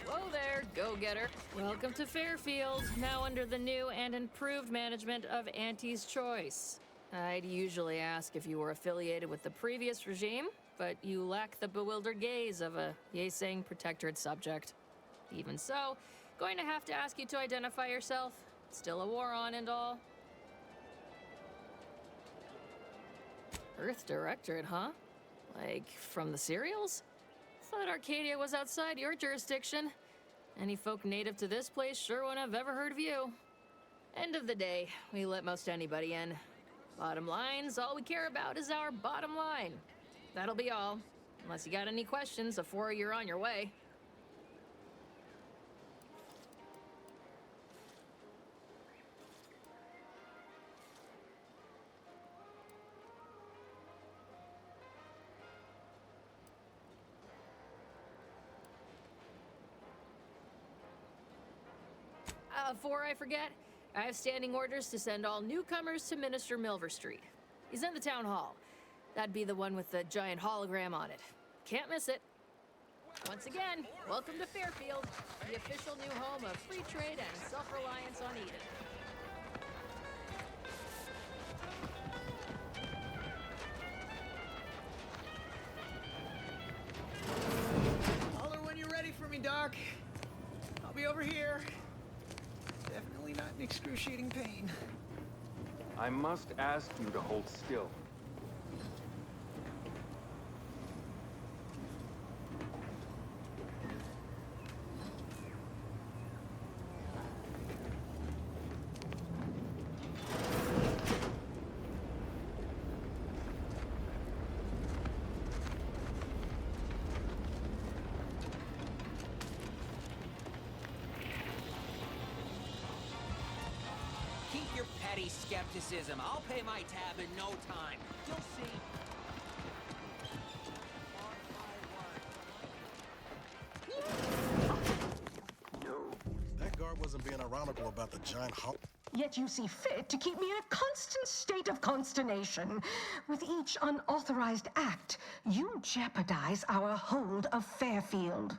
Hello there, go-getter. Welcome to Fairfield, now under the new and improved management of Auntie's Choice. I'd usually ask if you were affiliated with the previous regime, but you lack the bewildered gaze of a yay-saying Protectorate subject. Even so, going to have to ask you to identify yourself. Still a war on and all. Earth Directorate, huh? Like, from the serials? Thought Arcadia was outside your jurisdiction. Any folk native to this place sure wouldn't have ever heard of you. End of the day, we let most anybody in. Bottom line's all we care about is our bottom line. That'll be all. Unless you got any questions before you're on your way. Before I forget, I have standing orders to send all newcomers to Minister Milver Street. He's in the town hall. That'd be the one with the giant hologram on it. Can't miss it. Once again, welcome to Fairfield, the official new home of free trade and self-reliance on Eden. Holler when you're ready for me, Doc. I'll be over here. Definitely not in excruciating pain. I must ask you to hold still. Keep your petty skepticism. I'll pay my tab in no time. You'll see. That guard wasn't being ironical about the giant hawk. Yet you see fit to keep me in a constant state of consternation. With each unauthorized act, you jeopardize our hold of Fairfield.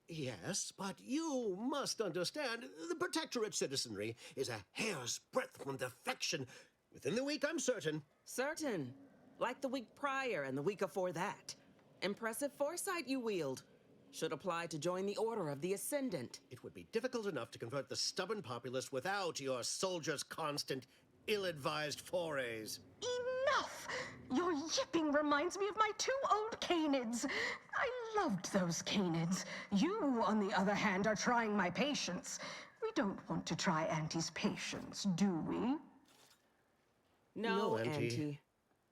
Yes, but you must understand, the Protectorate citizenry is a hair's breadth from defection. Within the week, I'm certain. Certain. Like the week prior and the week before that. Impressive foresight you wield. Should apply to join the Order of the Ascendant. It would be difficult enough to convert the stubborn populace without your soldiers' constant, ill-advised forays. Enough! Your yipping reminds me of my two old canids. I loved those canids. You, on the other hand, are trying my patience. We don't want to try Auntie's patience, do we? No, Auntie.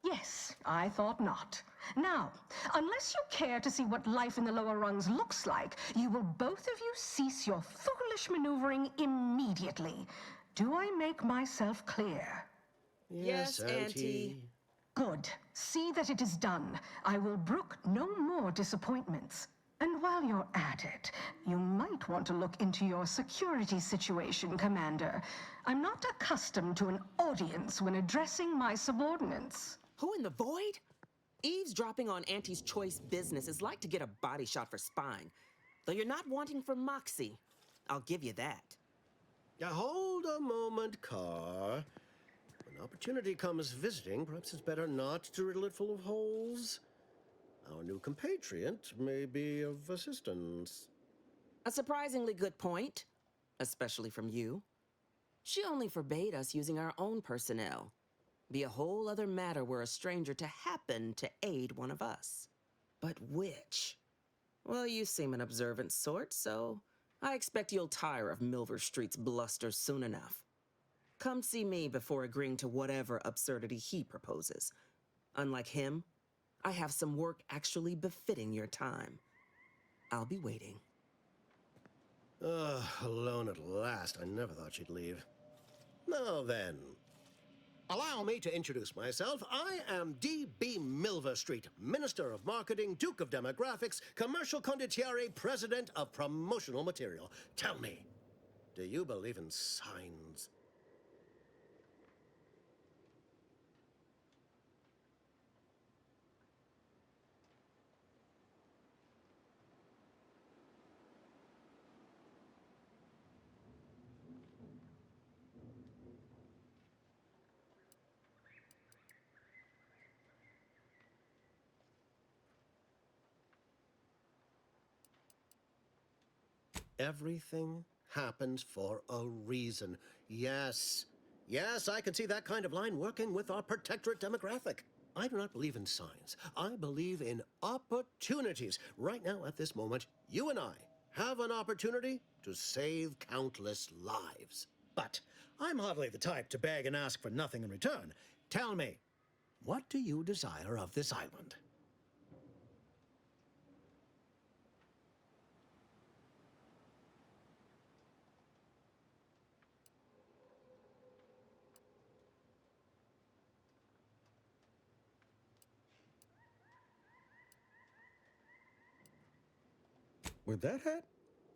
Yes, I thought not. Now, unless you care to see what life in the lower rungs looks like, you will both of you cease your foolish maneuvering immediately. Do I make myself clear? Yes, Auntie. Good. See that it is done. I will brook no more disappointments. And while you're at it, you might want to look into your security situation, Commander. I'm not accustomed to an audience when addressing my subordinates. Who in the void? Eavesdropping on Auntie's choice business is like to get a body shot for spying. Though you're not wanting for moxie. I'll give you that. Now hold a moment, Carr. When opportunity comes visiting, perhaps it's better not to riddle it full of holes. Our new compatriot may be of assistance. A surprisingly good point, especially from you. She only forbade us using our own personnel. Be a whole other matter were a stranger to happen to aid one of us. But which? Well, you seem an observant sort, so I expect you'll tire of Milver Street's bluster soon enough. Come see me before agreeing to whatever absurdity he proposes. Unlike him, I have some work actually befitting your time. I'll be waiting. Alone at last. I never thought she'd leave. Now then, allow me to introduce myself. I am D.B. Milver Street, Minister of Marketing, Duke of Demographics, Commercial Condottiere, President of Promotional Material. Tell me, do you believe in signs? Everything happens for a reason. Yes. Yes, I can see that kind of line working with our protectorate demographic. I do not believe in signs. I believe in opportunities. Right now, at this moment, you and I have an opportunity to save countless lives. But I'm hardly the type to beg and ask for nothing in return. Tell me, what do you desire of this island? With that hat?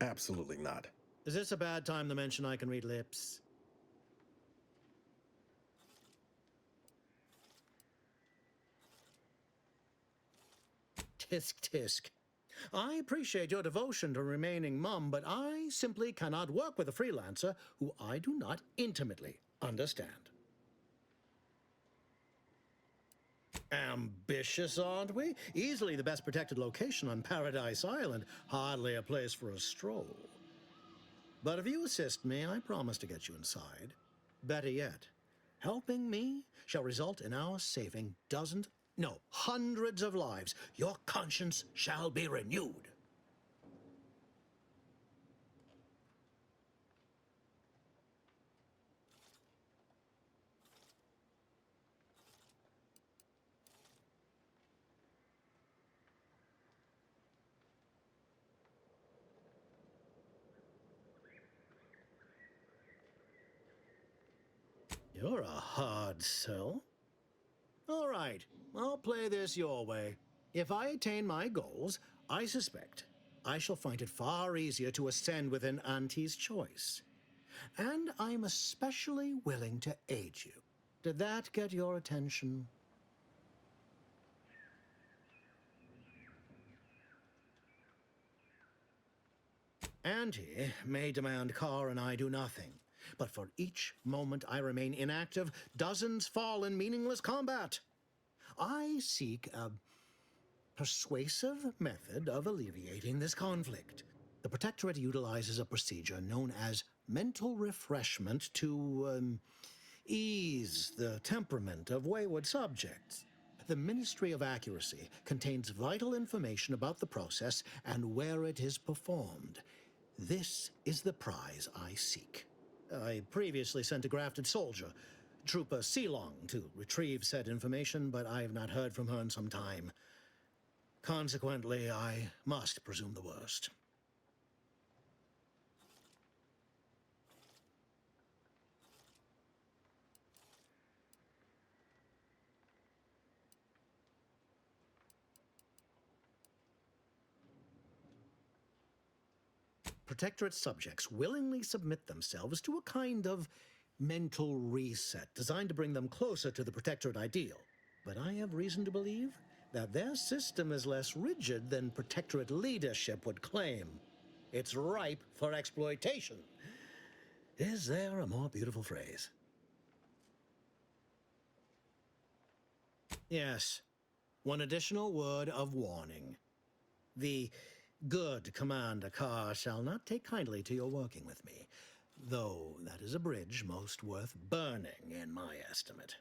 Absolutely not. Is this a bad time to mention I can read lips? Tisk tisk. I appreciate your devotion to remaining mum, but I simply cannot work with a freelancer who I do not intimately understand. Ambitious, aren't we? Easily the best protected location on Paradise Island. Hardly a place for a stroll. But if you assist me, I promise to get you inside. Better yet, helping me shall result in our saving dozens, no, hundreds of lives. Your conscience shall be renewed. You're a hard sell. All right, I'll play this your way. If I attain my goals, I suspect I shall find it far easier to ascend within Auntie's choice. And I'm especially willing to aid you. Did that get your attention? Auntie may demand Carr and I do nothing. But for each moment I remain inactive, dozens fall in meaningless combat. I seek a persuasive method of alleviating this conflict. The Protectorate utilizes a procedure known as mental refreshment to ease the temperament of wayward subjects. The Ministry of Accuracy contains vital information about the process and where it is performed. This is the prize I seek. I previously sent a grafted soldier, Trooper Sealong, to retrieve said information, but I have not heard from her in some time. Consequently, I must presume the worst. Protectorate subjects willingly submit themselves to a kind of mental reset designed to bring them closer to the Protectorate ideal. But I have reason to believe that their system is less rigid than Protectorate leadership would claim. It's ripe for exploitation. Is there a more beautiful phrase? Yes, one additional word of warning. The good Commander Carr shall not take kindly to your working with me, though that is a bridge most worth burning in my estimate.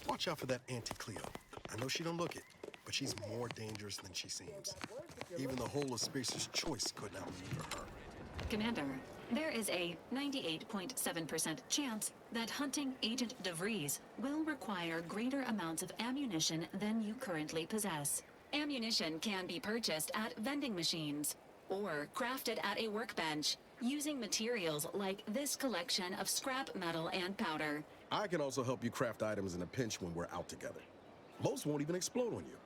Watch out for that Auntie Cleo. I know she don't look it, but she's more dangerous than she seems. Even the whole of Spacer's Choice couldn't outmaneuver her. Commander, there is a 98.7% chance that hunting Agent DeVries will require greater amounts of ammunition than you currently possess. Ammunition can be purchased at vending machines or crafted at a workbench using materials like this collection of scrap metal and powder. I can also help you craft items in a pinch when we're out together. Most won't even explode on you.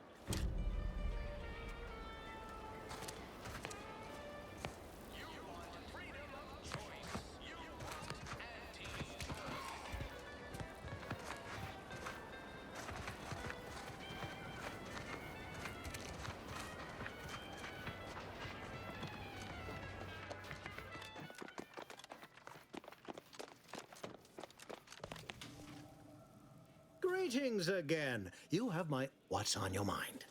Greetings again. You have my what's on your mind.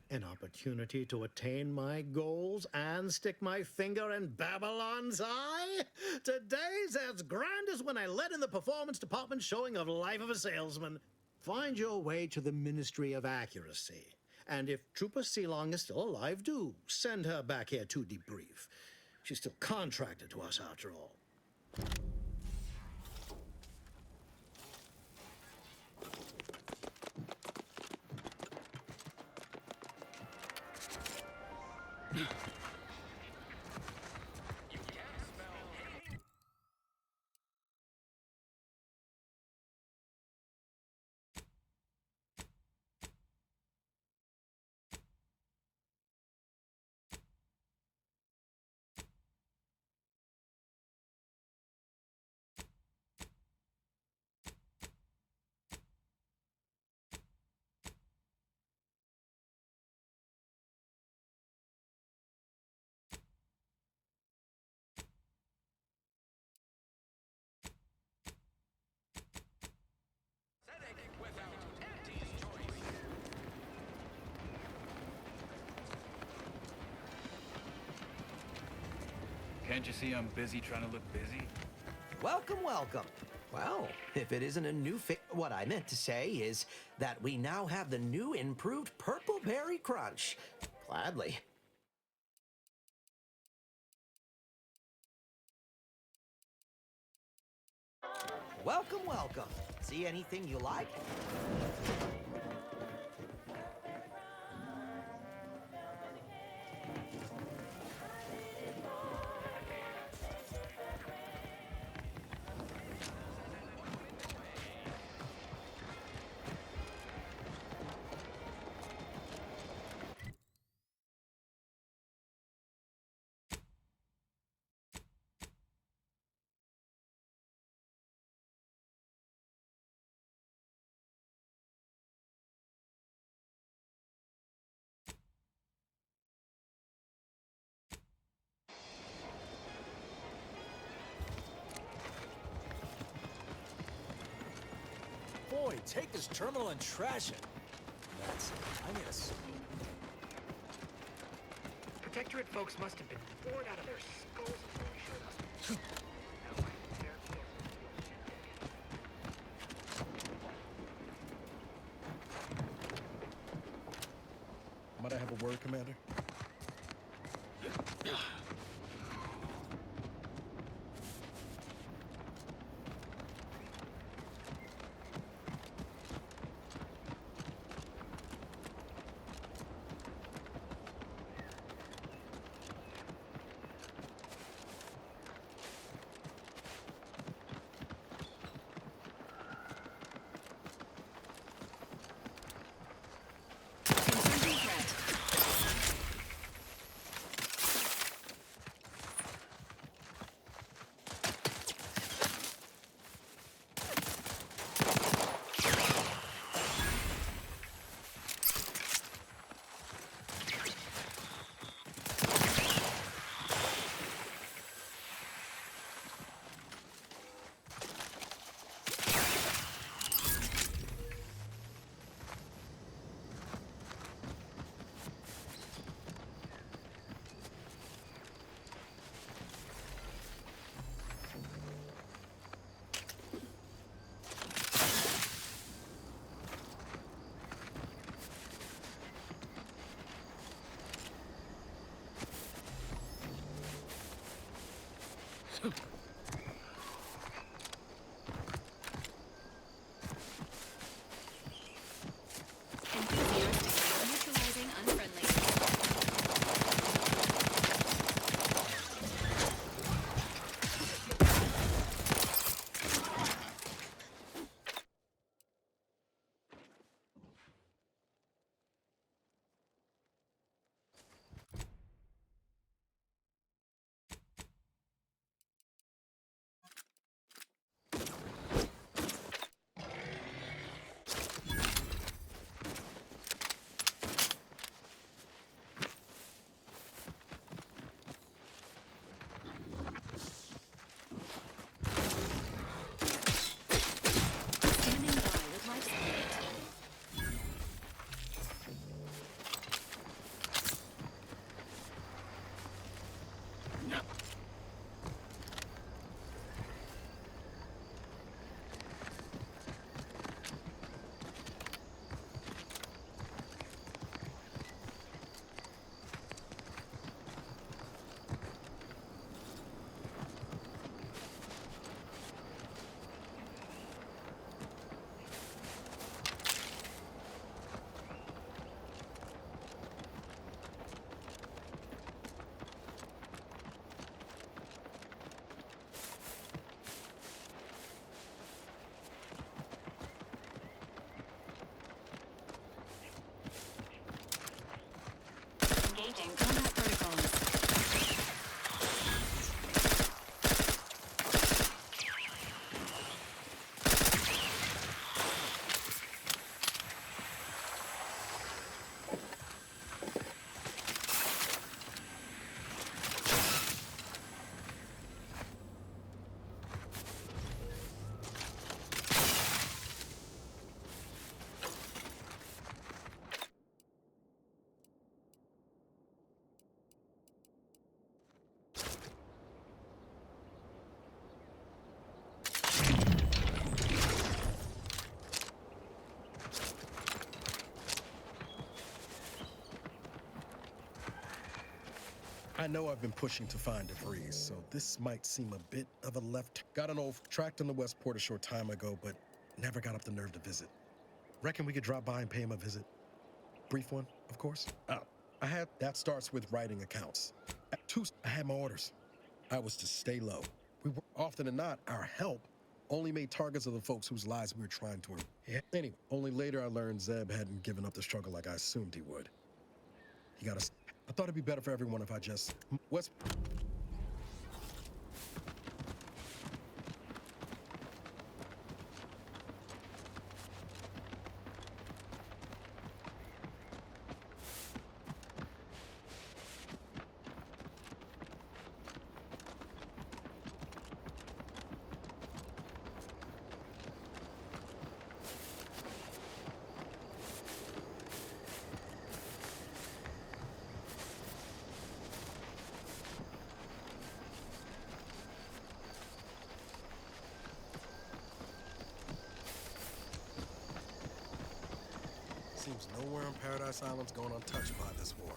An opportunity to attain my goals and stick my finger in Babylon's eye? Today's as grand as when I led in the performance department showing of Life of a Salesman. Find your way to the Ministry of Accuracy. And if Trooper Sealong is still alive, do send her back here to debrief. She's still contracted to us after all. Can't you see I'm busy trying to look busy? Welcome, welcome. Well, if it isn't a new what I meant to say is that we now have the new improved Purple Berry Crunch. Gladly. Welcome, welcome. See anything you like? Boy, take this terminal and trash it. That's it. I need a... Protectorate folks must have been bored out of their skulls before we showed up. Might I have a word, Commander? Neutralizing unfriendly. Engaging combat protocols. I know I've been pushing to find DeVries, so this might seem a bit of a left. Got an old tract in the Westport a short time ago, but never got up the nerve to visit. Reckon we could drop by and pay him a visit? Brief one, of course. That starts with writing accounts. At 2, I had my orders. I was to stay low. We were, often than not, our help only made targets of the folks whose lives we were trying to end. Anyway, only later I learned Zeb hadn't given up the struggle like I assumed he would. He got us. I thought it'd be better for everyone if I just... What's... Seems nowhere on Paradise Island's going untouched by this war.